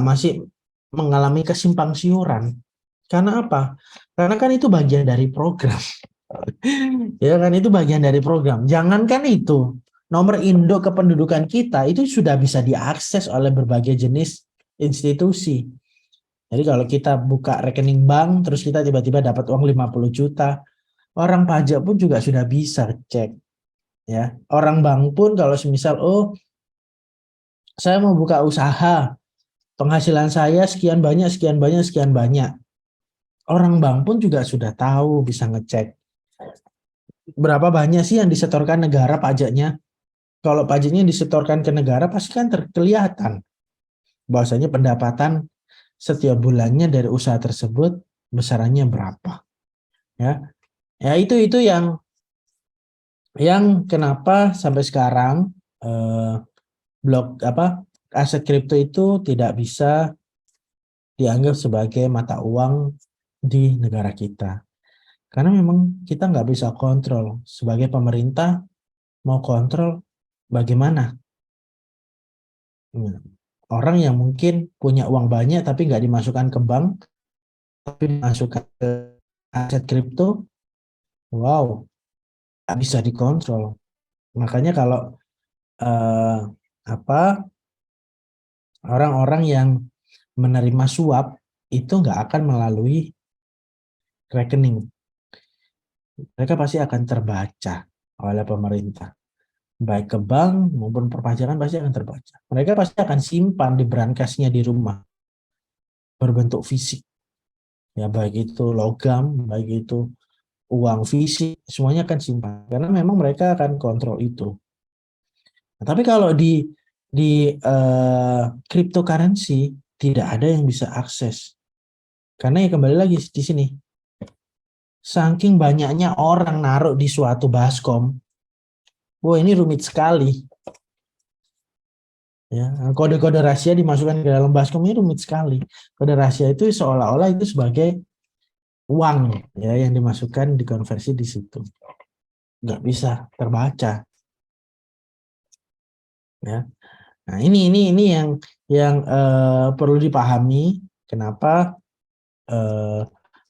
masih mengalami kesimpang siuran. Karena apa? Karena kan itu bagian dari program. Ya kan, itu bagian dari program. Jangankan itu, nomor induk kependudukan kita itu sudah bisa diakses oleh berbagai jenis institusi. Jadi kalau kita buka rekening bank, terus kita tiba-tiba dapat uang 50 juta, orang pajak pun juga sudah bisa cek. Ya, orang bank pun kalau semisal, oh saya mau buka usaha, penghasilan saya sekian banyak, sekian banyak, sekian banyak. Orang bank pun juga sudah tahu, bisa ngecek berapa banyak sih yang disetorkan negara pajaknya. Kalau pajaknya disetorkan ke negara, pasti kan kelihatan bahwasanya pendapatan setiap bulannya dari usaha tersebut besarannya berapa. Ya, ya itu yang kenapa sampai sekarang aset kripto itu tidak bisa dianggap sebagai mata uang di negara kita. Karena memang kita nggak bisa kontrol. Sebagai pemerintah, mau kontrol bagaimana? Orang yang mungkin punya uang banyak tapi nggak dimasukkan ke bank, tapi dimasukkan ke aset kripto, wow, nggak bisa dikontrol. Makanya kalau eh, orang-orang yang menerima suap itu nggak akan melalui rekening. Mereka pasti akan terbaca oleh pemerintah baik ke bank maupun perpajakan pasti akan terbaca. Mereka pasti akan simpan di brankasnya di rumah berbentuk fisik, ya baik itu logam, baik itu uang fisik, semuanya akan simpan karena memang mereka akan kontrol itu. Nah, tapi kalau di cryptocurrency tidak ada yang bisa akses karena ya kembali lagi di sini, saking banyaknya orang naruh di suatu baskom, wah ini rumit sekali. Ya, kode-kode rahasia dimasukkan ke dalam baskom ini rumit sekali. Kode rahasia itu seolah-olah itu sebagai uang ya yang dimasukkan dikonversi di situ. Nggak bisa terbaca ya. Nah, ini yang perlu dipahami kenapa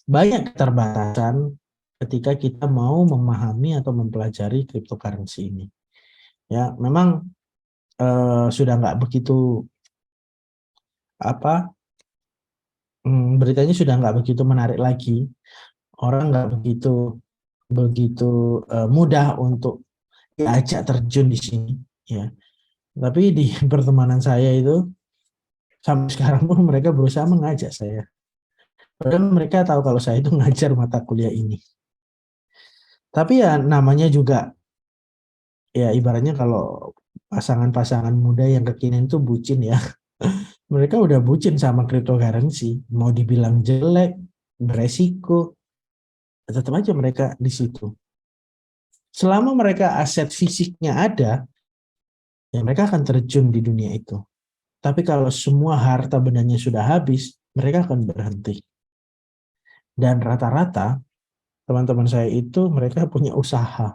banyak keterbatasan ketika kita mau memahami atau mempelajari cryptocurrency ini. Ya, memang sudah nggak begitu beritanya sudah nggak begitu menarik lagi. Orang nggak begitu begitu mudah untuk diajak terjun di sini, ya. Tapi di pertemanan saya itu sampai sekarang pun mereka berusaha mengajak saya. Padahal mereka tahu kalau saya itu ngajar mata kuliah ini. Tapi ya namanya juga, ya ibaratnya kalau pasangan-pasangan muda yang kekinian itu bucin ya. Mereka udah bucin sama cryptocurrency. Mau dibilang jelek, beresiko, tetap aja mereka di situ. Selama mereka aset fisiknya ada, ya mereka akan terjun di dunia itu. Tapi kalau semua harta bendanya sudah habis, mereka akan berhenti. Dan rata-rata teman-teman saya itu mereka punya usaha.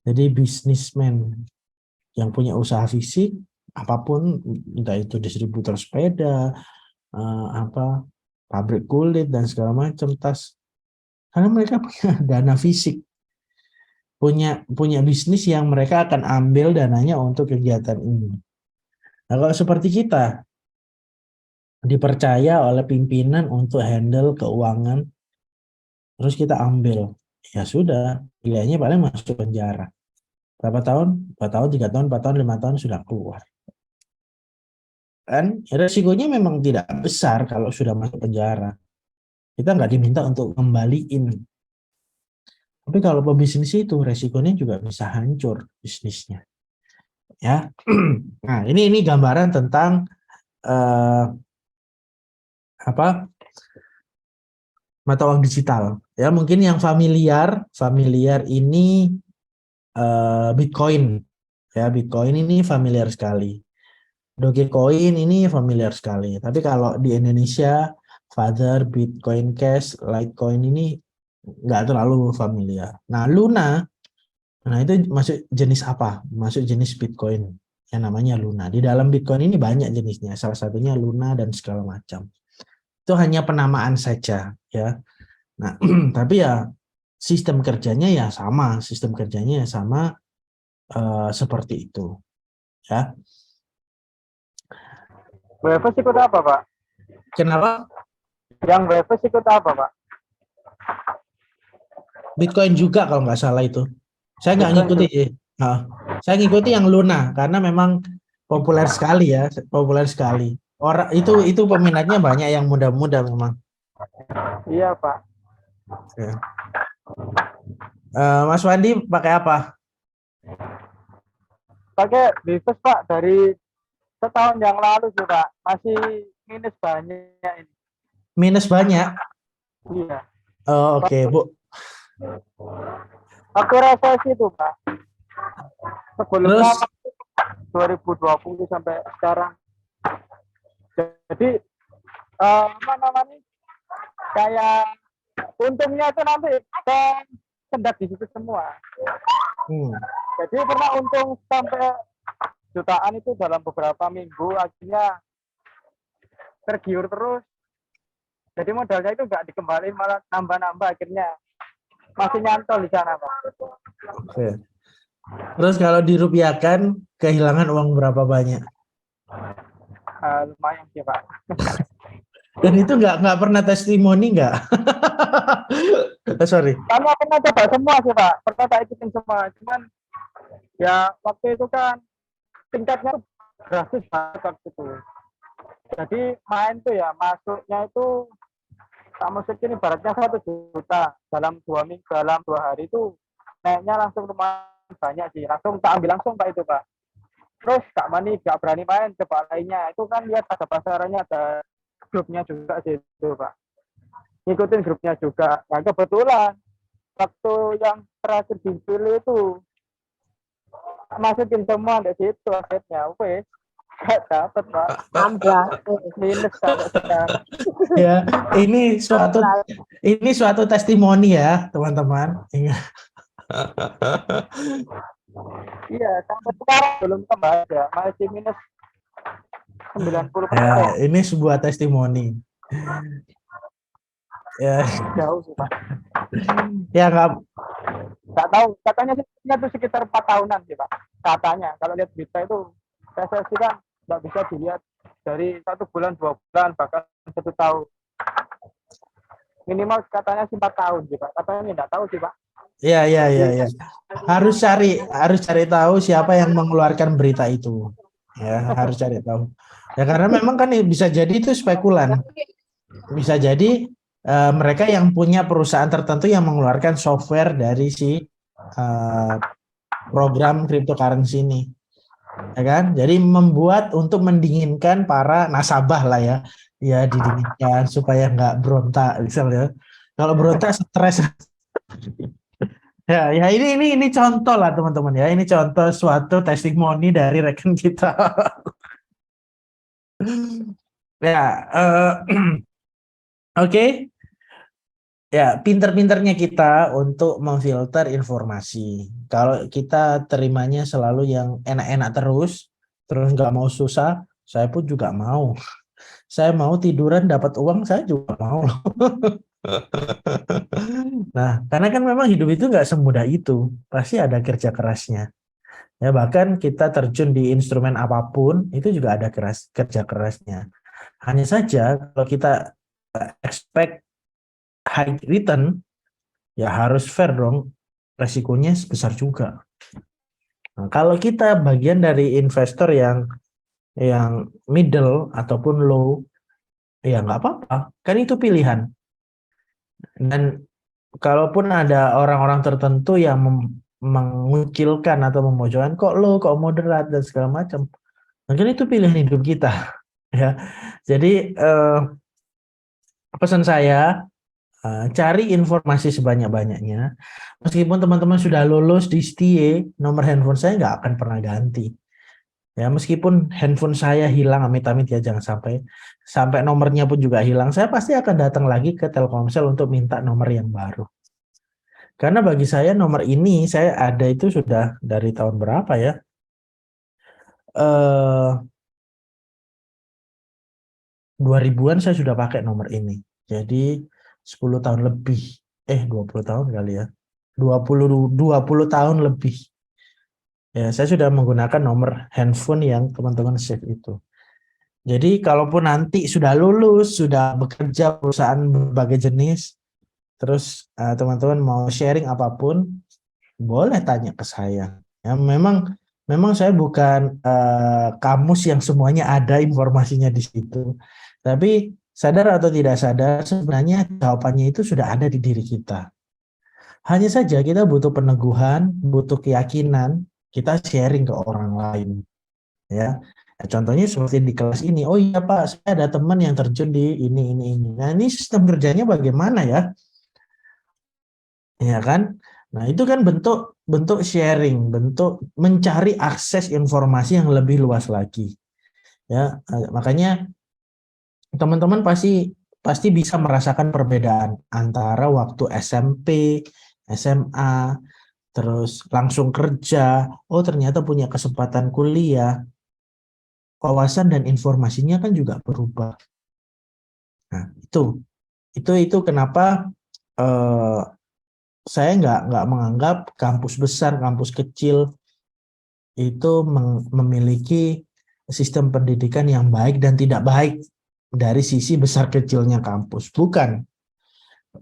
Jadi bisnismen yang punya usaha fisik, apapun, entah itu distributor sepeda, pabrik kulit dan segala macam tas. Karena mereka punya dana fisik, punya bisnis yang mereka akan ambil dananya untuk kegiatan ini. Nah, kalau seperti kita dipercaya oleh pimpinan untuk handle keuangan, terus kita ambil, ya sudah, pilihannya paling masuk penjara. Berapa tahun? 4 tahun, 3 tahun, 4 tahun, 5 tahun sudah keluar. Kan resikonya memang tidak besar kalau sudah masuk penjara. Kita nggak diminta untuk kembaliin. Tapi kalau pebisnis itu resikonya juga bisa hancur bisnisnya. Ya. Nah, ini gambaran tentang eh, mata uang digital. Ya, mungkin yang familiar ini Bitcoin. Ya, Bitcoin ini familiar sekali. Dogecoin ini familiar sekali. Tapi kalau di Indonesia, Father, Bitcoin Cash, Litecoin ini nggak terlalu familiar. Nah, Luna, nah itu masuk jenis apa? Masuk jenis Bitcoin yang namanya Luna. Di dalam Bitcoin ini banyak jenisnya. Salah satunya Luna dan segala macam. Itu hanya penamaan saja, ya. Nah, tapi ya sistem kerjanya ya sama, seperti itu, ya. Breves ikut apa, Pak? Kenapa? Yang breves ikut apa, Pak? Bitcoin juga kalau nggak salah itu. Saya nggak Bitcoin ngikuti. Saya ngikuti yang Luna karena memang populer sekali ya, populer sekali. Orang itu peminatnya banyak yang muda-muda memang. Iya, Pak. Ya. Mas Wandi pakai apa? Pakai Breves, Pak, dari setahun yang lalu sih, Pak. Masih minus banyak ini. Minus banyak. Iya. Oh, oke, Bu. Aku rasa itu, Pak. Sebelumnya Terus 2020 sampai sekarang. Jadi apa namanya? Kayak untungnya itu nanti tersendat di situ semua. Jadi pernah untung sampai jutaan itu dalam beberapa minggu, akhirnya tergiur terus. Jadi modalnya itu nggak dikembaliin, malah nambah-nambah, akhirnya masih nyantol di sana, Pak. Oke. Terus kalau dirupiahkan kehilangan uang berapa banyak? Lumayan sih, Pak. Dan itu nggak pernah testimoni nggak? Sorry. Kami pernah coba semua sih, Pak. Pernah tak ikutin semua. Cuman Ya waktu itu kan tingkatnya tuh drastis banget waktu itu. Jadi main tuh ya masuknya itu tak masukin ibaratnya 1 juta dalam 2 minggu, dalam 2 hari itu naiknya langsung lumayan banyak sih. Langsung tak ambil langsung Pak itu Pak. Terus Kak Mani gak berani main coba lainnya. Itu kan lihat ada pasarannya, ada grupnya juga sih itu Pak. Ngikutin grupnya juga. Nah kebetulan waktu yang terakhir dipilih itu masukin semua di situ akhirnya. Wes gak dapet Pak. Amblas. Minus sampai sekarang. Ya, ini suatu testimoni ya, teman-teman. Ingat. Iya, sampai sekarang belum kembali ya. Masih minus 90%. Ya, ini sebuah testimoni. Ya, Jauh sih Pak. ya nggak. Nggak tahu, katanya sih itu sekitar 4 tahunan sih Pak. Katanya, kalau lihat berita itu PSSI kan nggak bisa dilihat dari 1 bulan, 2 bulan, bahkan 1 tahun. Minimal katanya sih 4 tahun sih Pak. Katanya nggak tahu sih Pak. Ya. Harus cari tahu siapa yang mengeluarkan berita itu. Ya, harus cari tahu. Ya karena memang kan bisa jadi itu spekulan. Bisa jadi mereka yang punya perusahaan tertentu yang mengeluarkan software dari si program cryptocurrency ini. Ya kan? Jadi membuat untuk mendinginkan para nasabah lah ya. Ya didinginkan supaya nggak berontak misalnya. Kalau berontak stres. Ya ini contoh lah teman-teman ya. Ini contoh suatu testimoni dari rekan kita. Ya, oke. Ya, pinter-pinternya kita untuk memfilter informasi. Kalau kita terimanya selalu yang enak-enak terus nggak mau susah, saya pun juga mau. Saya mau tiduran dapat uang, saya juga mau. Nah, karena kan memang hidup itu nggak semudah itu. Pasti ada kerja kerasnya. Ya, bahkan kita terjun di instrumen apapun, itu juga ada kerja kerasnya. Hanya saja kalau kita expect high return, ya harus fair dong, resikonya besar juga. Nah, kalau kita bagian dari investor yang middle ataupun low, ya nggak apa-apa, kan itu pilihan. Dan kalaupun ada orang-orang tertentu yang mengucilkan atau memojokkan, kok low, kok moderat dan segala macam, mungkin itu pilihan hidup kita. Ya, jadi pesan saya, cari informasi sebanyak-banyaknya. Meskipun teman-teman sudah lulus di STIE, nomor handphone saya nggak akan pernah ganti. Ya, meskipun handphone saya hilang, amit-amit ya, jangan sampai nomornya pun juga hilang, saya pasti akan datang lagi ke Telkomsel untuk minta nomor yang baru. Karena bagi saya nomor ini saya ada itu sudah dari tahun berapa ya? 2000-an saya sudah pakai nomor ini. Jadi 10 tahun lebih. 20 tahun kali ya. 20 tahun lebih. Ya, saya sudah menggunakan nomor handphone yang teman-teman save itu. Jadi kalaupun nanti sudah lulus, sudah bekerja perusahaan berbagai jenis, terus teman-teman mau sharing apapun, boleh tanya ke saya. Ya, memang saya bukan kamus yang semuanya ada informasinya di situ. Tapi sadar atau tidak sadar, sebenarnya jawabannya itu sudah ada di diri kita. Hanya saja kita butuh peneguhan, butuh keyakinan, kita sharing ke orang lain. Ya, contohnya seperti di kelas ini. Oh iya Pak, saya ada teman yang terjun di ini. Nah ini sistem kerjanya bagaimana ya? Ya kan? Nah itu kan bentuk sharing, bentuk mencari akses informasi yang lebih luas lagi. Ya, makanya teman-teman pasti bisa merasakan perbedaan antara waktu SMP, SMA, terus langsung kerja. Oh ternyata punya kesempatan kuliah. Wawasan dan informasinya kan juga berubah. Nah, itu kenapa saya nggak menganggap kampus besar, kampus kecil itu memiliki sistem pendidikan yang baik dan tidak baik dari sisi besar kecilnya kampus. Bukan.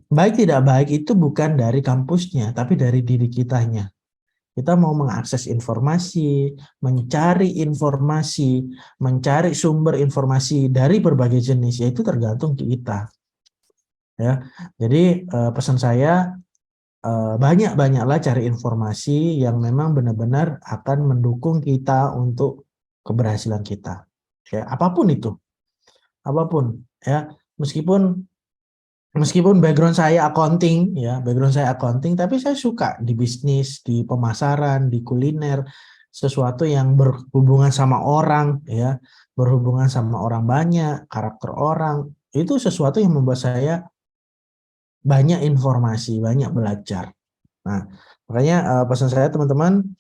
Baik tidak baik itu bukan dari kampusnya, tapi dari diri kitanya. Kita mau mengakses informasi, mencari informasi, mencari sumber informasi dari berbagai jenis, yaitu tergantung kita. Ya, jadi pesan saya banyak-banyaklah cari informasi yang memang benar-benar akan mendukung kita untuk keberhasilan kita. Ya, apapun itu, apapun. Ya, meskipun background saya accounting, tapi saya suka di bisnis, di pemasaran, di kuliner, sesuatu yang berhubungan sama orang, ya, berhubungan sama orang banyak, karakter orang, itu sesuatu yang membuat saya banyak informasi, banyak belajar. Nah, makanya pesan saya teman-teman,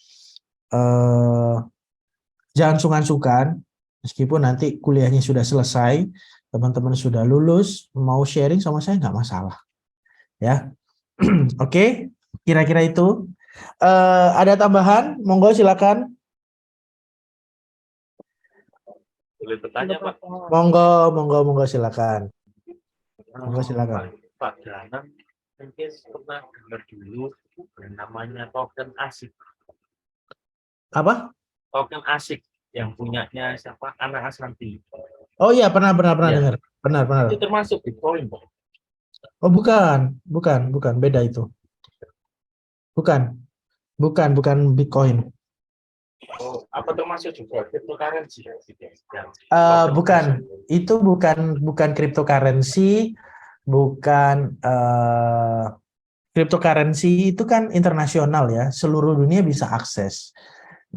jangan sungkan-sungkan, meskipun nanti kuliahnya sudah selesai, teman-teman sudah lulus, mau sharing sama saya nggak masalah. Ya, oke, kira-kira itu. Ada tambahan? Monggo silakan. Boleh bertanya, Pak? Monggo silakan. Monggo silakan. Pak Danan mungkin pernah dengar dulu yang namanya token ASIC. Apa? Token ASIC yang punyanya siapa? Anak Asranti. Oh iya, pernah Ya. dengar. Benar. Itu termasuk Bitcoin, Pak. Oh bukan, beda itu. Bukan Bitcoin. Oh, apa termasuk juga cryptocurrency? Bukan, itu bukan cryptocurrency, bukan cryptocurrency itu kan internasional ya, seluruh dunia bisa akses.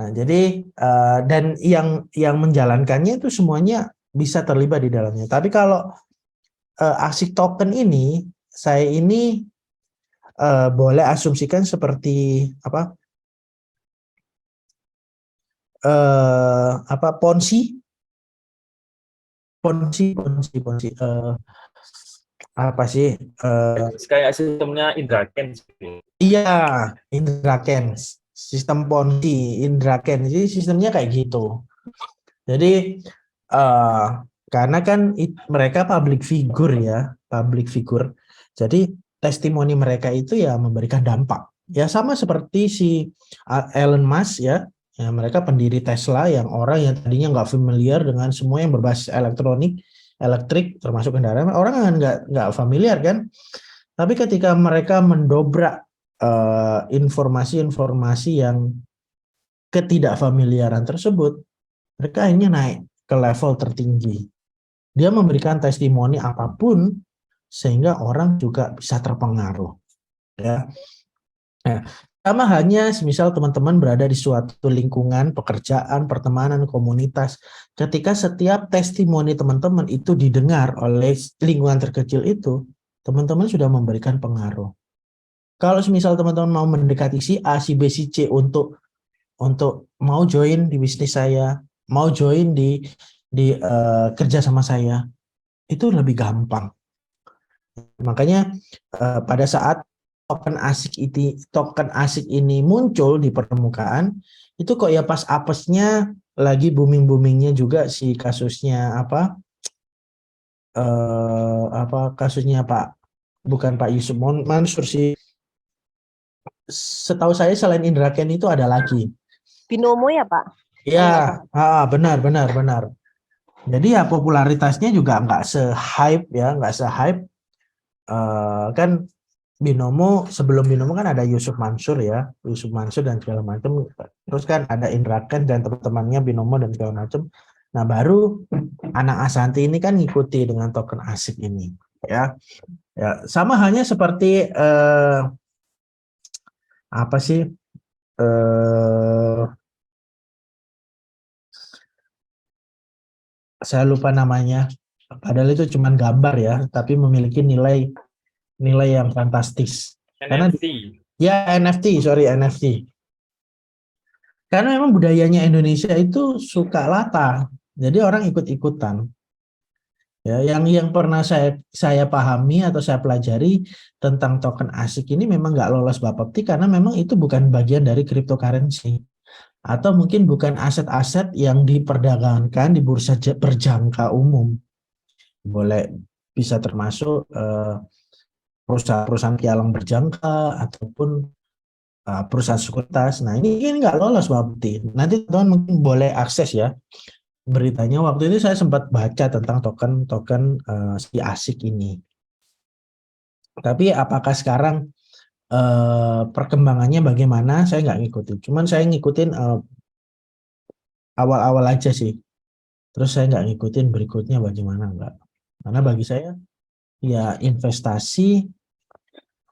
Nah, jadi dan yang menjalankannya itu semuanya bisa terlibat di dalamnya. Tapi kalau ASIC token ini, saya ini boleh asumsikan seperti apa? Ponzi, apa sih? Kayak sistemnya Indra Kents. Iya, Indra Kents, sistem Ponzi, Indra Kents, jadi sistemnya kayak gitu. Jadi karena kan mereka public figure ya, jadi testimoni mereka itu ya memberikan dampak. Ya sama seperti si Elon Musk ya, mereka pendiri Tesla yang orang yang tadinya nggak familiar dengan semua yang berbasis elektrik termasuk kendaraan, orang kan nggak familiar kan. Tapi ketika mereka mendobrak informasi-informasi yang ketidakfamiliaran tersebut, mereka akhirnya naik ke level tertinggi. Dia memberikan testimoni apapun sehingga orang juga bisa terpengaruh. Ya. Nah, sama halnya semisal teman-teman berada di suatu lingkungan, pekerjaan, pertemanan, komunitas. Ketika setiap testimoni teman-teman itu didengar oleh lingkungan terkecil itu, teman-teman sudah memberikan pengaruh. Kalau semisal teman-teman mau mendekati si A, si B, si C untuk mau join di bisnis saya, mau join di kerja sama saya, itu lebih gampang. Makanya pada saat token ASIC ini muncul di permukaan, itu kok ya pas apesnya lagi booming-boomingnya juga si kasusnya kasusnya bukan Pak Yusuf Mansur sih. Setahu saya selain Indra Kents itu ada lagi. Binomo ya, Pak? Ya, benar. Jadi ya popularitasnya juga nggak se-hype kan sebelum Binomo kan ada Yusuf Mansur dan segala macam. Terus kan ada Indra Kents dan teman-temannya Binomo dan segala macam. Nah, baru anak Ashanti ini kan ngikuti dengan token ASIC ini, ya. Ya, sama halnya seperti saya lupa namanya. Padahal itu cuma gambar ya, tapi memiliki nilai yang fantastis. NFT. NFT. Karena memang budayanya Indonesia itu suka latah, jadi orang ikut-ikutan. Ya, yang pernah saya pahami atau saya pelajari tentang token ASIC ini memang nggak lolos Bapepti karena memang itu bukan bagian dari cryptocurrency atau mungkin bukan aset-aset yang diperdagangkan di bursa berjangka umum. Bisa termasuk perusahaan-perusahaan pialang berjangka ataupun perusahaan sekuritas. Nah ini nggak lolos Bapti. Nanti teman mungkin boleh akses ya beritanya. Waktu itu saya sempat baca tentang token si ASIC ini. Tapi apakah sekarang perkembangannya bagaimana? Saya nggak ngikutin. Cuman saya ngikutin awal-awal aja sih. Terus saya nggak ngikutin berikutnya bagaimana enggak. Karena bagi saya ya investasi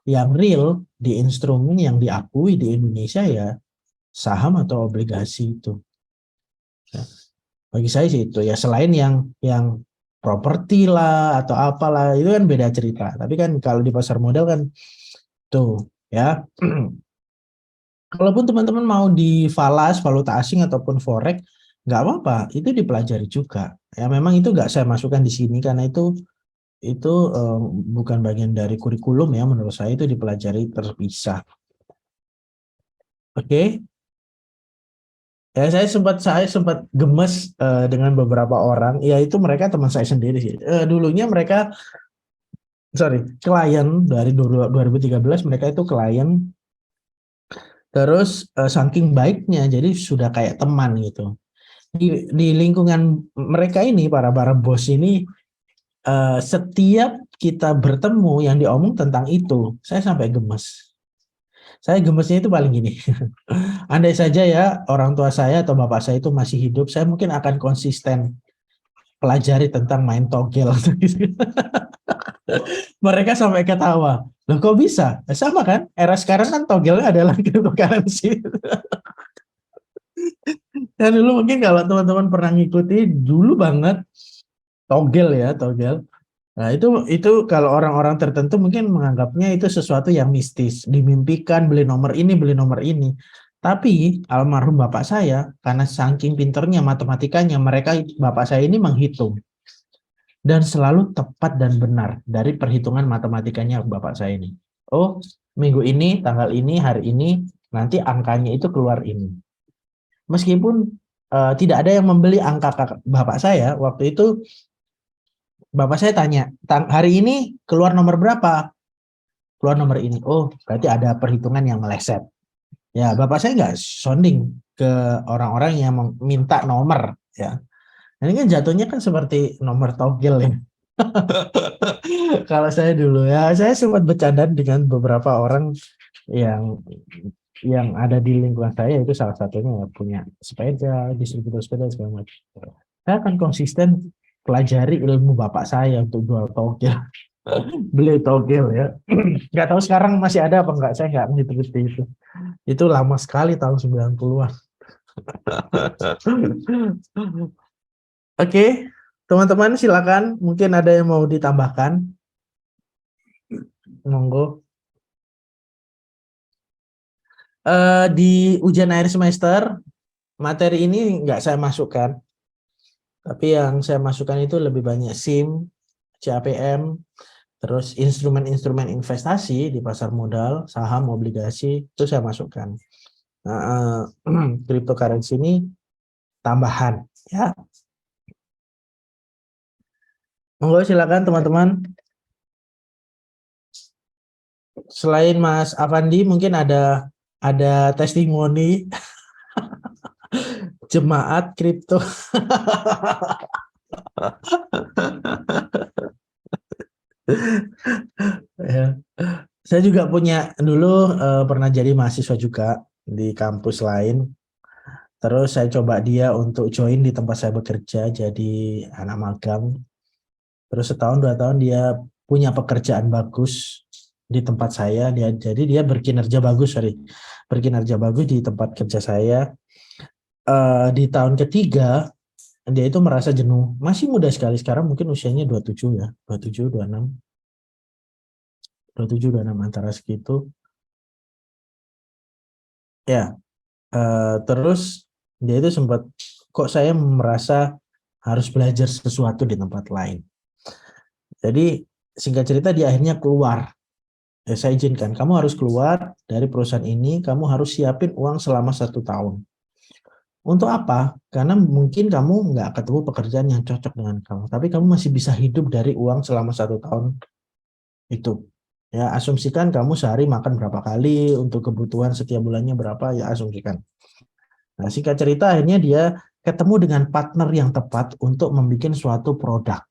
yang real di instrumen yang diakui di Indonesia ya saham atau obligasi itu. Ya, bagi saya sih itu ya, selain yang properti lah atau apalah itu kan beda cerita. Tapi kan kalau di pasar modal kan tuh ya. Kalaupun teman-teman mau di falas, valuta asing ataupun forex, nggak apa-apa, itu dipelajari juga. Ya memang itu nggak saya masukkan di sini karena itu bukan bagian dari kurikulum ya, menurut saya itu dipelajari terpisah. Oke. Ya saya sempat gemes dengan beberapa orang, ya itu mereka teman saya sendiri sih. Dulunya mereka klien dari 2013, mereka itu klien. Terus saking baiknya jadi sudah kayak teman gitu. Di lingkungan mereka ini, para bos ini, setiap kita bertemu yang diomong tentang itu, saya sampai gemes. Saya gemesnya itu paling gini. Andai saja ya orang tua saya atau bapak saya itu masih hidup, saya mungkin akan konsisten pelajari tentang main togel. Mereka sampai ketawa. Loh kok bisa? Sama kan? Era sekarang kan togelnya adalah cryptocurrency. Dan dulu mungkin kalau teman-teman pernah ngikuti dulu banget togel ya, togel. Nah, itu kalau orang-orang tertentu mungkin menganggapnya itu sesuatu yang mistis, dimimpikan beli nomor ini, beli nomor ini. Tapi almarhum bapak saya karena saking pinternya matematikanya, bapak saya ini menghitung dan selalu tepat dan benar dari perhitungan matematikanya bapak saya ini. Oh, minggu ini, tanggal ini, hari ini, nanti angkanya itu keluar ini. Meskipun tidak ada yang membeli angka bapak saya, waktu itu bapak saya tanya, hari ini keluar nomor berapa? Keluar nomor ini. Oh, berarti ada perhitungan yang meleset. Ya, bapak saya nggak sounding ke orang-orang yang minta nomor. Ya, ini kan jatuhnya kan seperti nomor togel ya. Kalau saya dulu ya, saya sempat bercanda dengan beberapa orang yang ada di lingkungan saya, itu salah satunya punya sepeda, distributor sepeda segala macam. Saya akan konsisten pelajari ilmu bapak saya untuk jual togel, beli togel ya. Nggak tahu sekarang masih ada apa enggak, saya nggak ngerti itu. Itu lama sekali tahun 90-an. Oke, teman-teman silakan, mungkin ada yang mau ditambahkan. Monggo. Di ujian akhir semester materi ini nggak saya masukkan, tapi yang saya masukkan itu lebih banyak SIM, CAPM, terus instrumen-instrumen investasi di pasar modal, saham, obligasi, itu saya masukkan. Nah, cryptocurrency ini tambahan, ya. Monggo silakan teman-teman. Selain Mas Avandi, mungkin ada testimoni jemaat kripto. Ya. Saya juga punya dulu pernah jadi mahasiswa juga di kampus lain. Terus saya coba dia untuk join di tempat saya bekerja jadi anak magang. Terus setahun 2 tahun dia punya pekerjaan bagus di tempat saya. Jadi dia berkinerja bagus di tempat kerja saya. Di tahun ketiga dia itu merasa jenuh. Masih muda sekali, sekarang mungkin usianya 27 ya, 27, 26. 27, 26 antara segitu. Ya, terus dia itu sempat, kok saya merasa harus belajar sesuatu di tempat lain. Jadi singkat cerita dia akhirnya keluar. Ya, saya izinkan, kamu harus keluar dari perusahaan ini, kamu harus siapin uang selama 1 tahun. Untuk apa? Karena mungkin kamu nggak ketemu pekerjaan yang cocok dengan kamu, tapi kamu masih bisa hidup dari uang selama 1 tahun itu. Ya, asumsikan kamu sehari makan berapa kali, untuk kebutuhan setiap bulannya berapa, ya asumsikan. Nah, singkat cerita akhirnya dia ketemu dengan partner yang tepat untuk membuat suatu produk.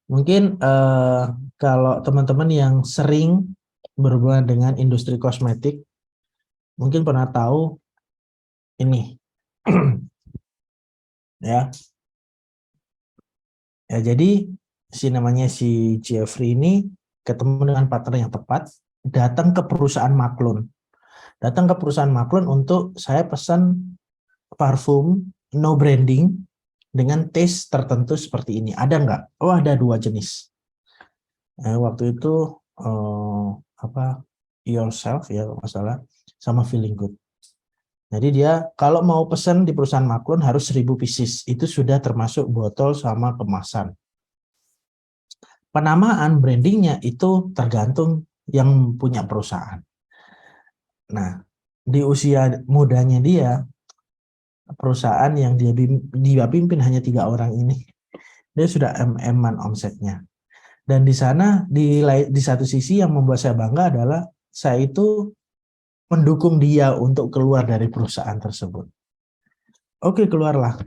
Mungkin kalau teman-teman yang sering berhubungan dengan industri kosmetik, mungkin pernah tahu ini. Ya. Ya, jadi si Jeffrey ini ketemu dengan partner yang tepat, datang ke perusahaan maklun. Datang ke perusahaan maklun untuk saya pesan parfum no branding dengan taste tertentu seperti ini. Ada nggak? Oh, ada 2 jenis. Waktu itu apa yourself ya kalau nggak salah, sama feeling good. Jadi dia kalau mau pesan di perusahaan maklun harus 1000 pieces. Itu sudah termasuk botol sama kemasan. Penamaan brandingnya itu tergantung yang punya perusahaan. Nah, di usia mudanya dia, perusahaan yang dia pimpin hanya 3 orang ini, dia sudah MM-an omsetnya. Dan di sana di satu sisi yang membuat saya bangga adalah saya itu mendukung dia untuk keluar dari perusahaan tersebut. Oke, keluarlah.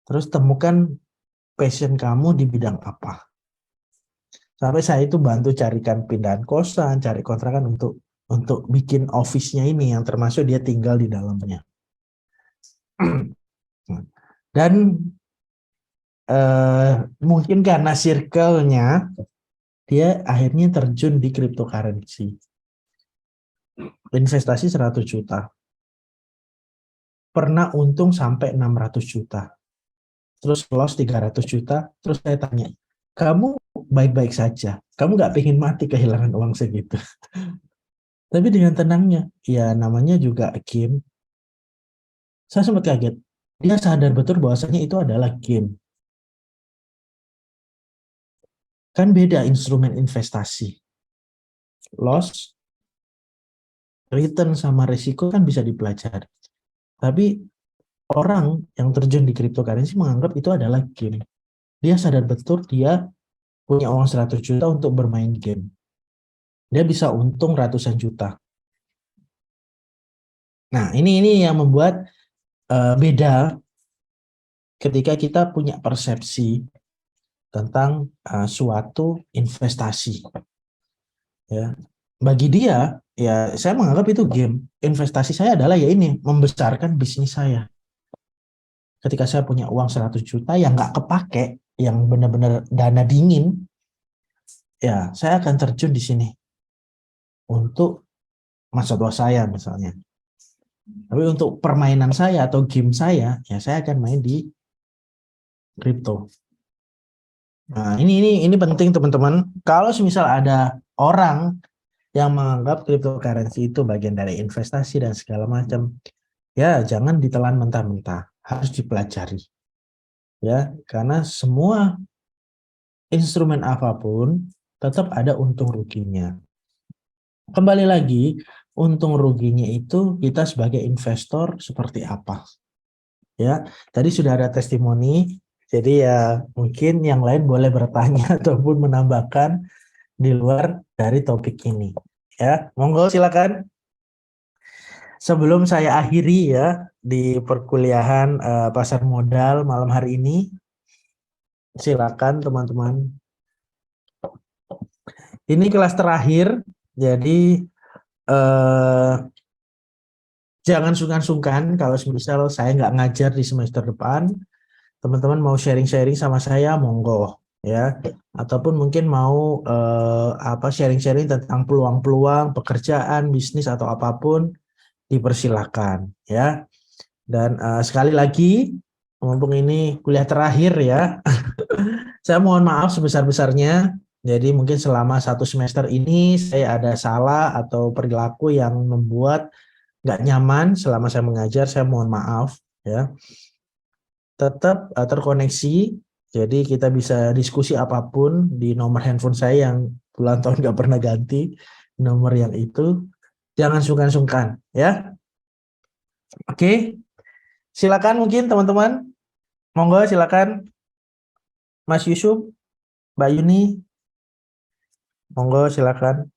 Terus temukan passion kamu di bidang apa. Sampai saya itu bantu carikan pindahan kosan, cari kontrakan untuk bikin office-nya ini yang termasuk dia tinggal di dalamnya. Dan mungkin karena circle-nya dia akhirnya terjun di cryptocurrency. Investasi 100 juta. Pernah untung sampai 600 juta. Terus loss 300 juta. Terus saya tanya, kamu baik-baik saja? Kamu nggak pengen mati kehilangan uang segitu? Tapi dengan tenangnya, ya namanya juga game. Saya sempat kaget. Dia sadar betul bahwasanya itu adalah game. Kan beda instrumen investasi. Loss, return sama risiko kan bisa dipelajari. Tapi orang yang terjun di cryptocurrency menganggap itu adalah game. Dia sadar betul dia punya uang 100 juta untuk bermain game. Dia bisa untung ratusan juta. Nah, ini yang membuat beda ketika kita punya persepsi tentang suatu investasi. Ya. Bagi dia, ya saya menganggap itu game. Investasi saya adalah ya ini, membesarkan bisnis saya. Ketika saya punya uang 100 juta yang nggak kepake, yang benar-benar dana dingin, ya saya akan terjun di sini untuk masa tua saya misalnya. Tapi untuk permainan saya atau game saya, ya saya akan main di kripto. Nah, ini penting teman-teman. Kalau misal ada orang yang menganggap cryptocurrency itu bagian dari investasi dan segala macam, ya jangan ditelan mentah-mentah, harus dipelajari. Ya, karena semua instrumen apapun tetap ada untung ruginya. Kembali lagi, untung ruginya itu kita sebagai investor seperti apa. Ya, tadi sudah ada testimoni, jadi ya mungkin yang lain boleh bertanya ataupun menambahkan di luar dari topik ini. Ya, monggo silakan. Sebelum saya akhiri ya di perkuliahan pasar modal malam hari ini, silakan teman-teman. Ini kelas terakhir, jadi jangan sungkan-sungkan kalau misal saya nggak ngajar di semester depan, teman-teman mau sharing-sharing sama saya, monggo ya. Ataupun mungkin mau sharing-sharing tentang peluang-peluang pekerjaan, bisnis atau apapun, dipersilakan ya. Dan sekali lagi, mumpung ini kuliah terakhir ya, saya mohon maaf sebesar-besarnya. Jadi mungkin selama 1 semester ini saya ada salah atau perilaku yang membuat nggak nyaman selama saya mengajar, saya mohon maaf ya. Tetap terkoneksi, jadi kita bisa diskusi apapun di nomor handphone saya yang puluhan tahun nggak pernah ganti, nomor yang itu. Jangan sungkan-sungkan ya. Oke, silakan mungkin teman-teman, monggo silakan Mas Yusuf, Mbak Yuni. Monggo silakan.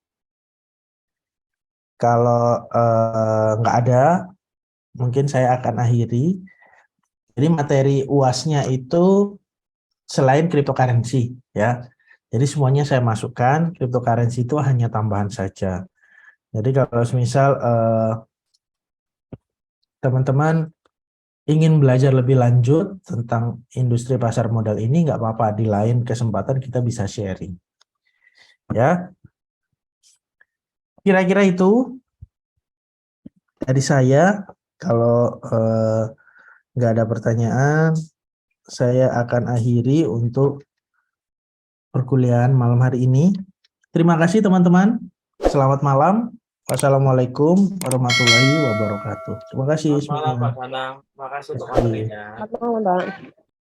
Kalau nggak ada, mungkin saya akan akhiri. Jadi materi UAS-nya itu selain cryptocurrency ya. Jadi semuanya saya masukkan, cryptocurrency itu hanya tambahan saja. Jadi kalau misal teman-teman ingin belajar lebih lanjut tentang industri pasar modal ini, nggak apa-apa, di lain kesempatan kita bisa sharing. Ya, kira-kira itu dari saya. Kalau nggak ada pertanyaan, saya akan akhiri untuk perkuliahan malam hari ini. Terima kasih teman-teman. Selamat malam. Wassalamualaikum warahmatullahi wabarakatuh. Terima kasih Selamat malam semuanya. Pak Danang. Makasih untuk Terima kasih. materinya. Selamat malam, Mbak.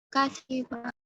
Kasih, Pak.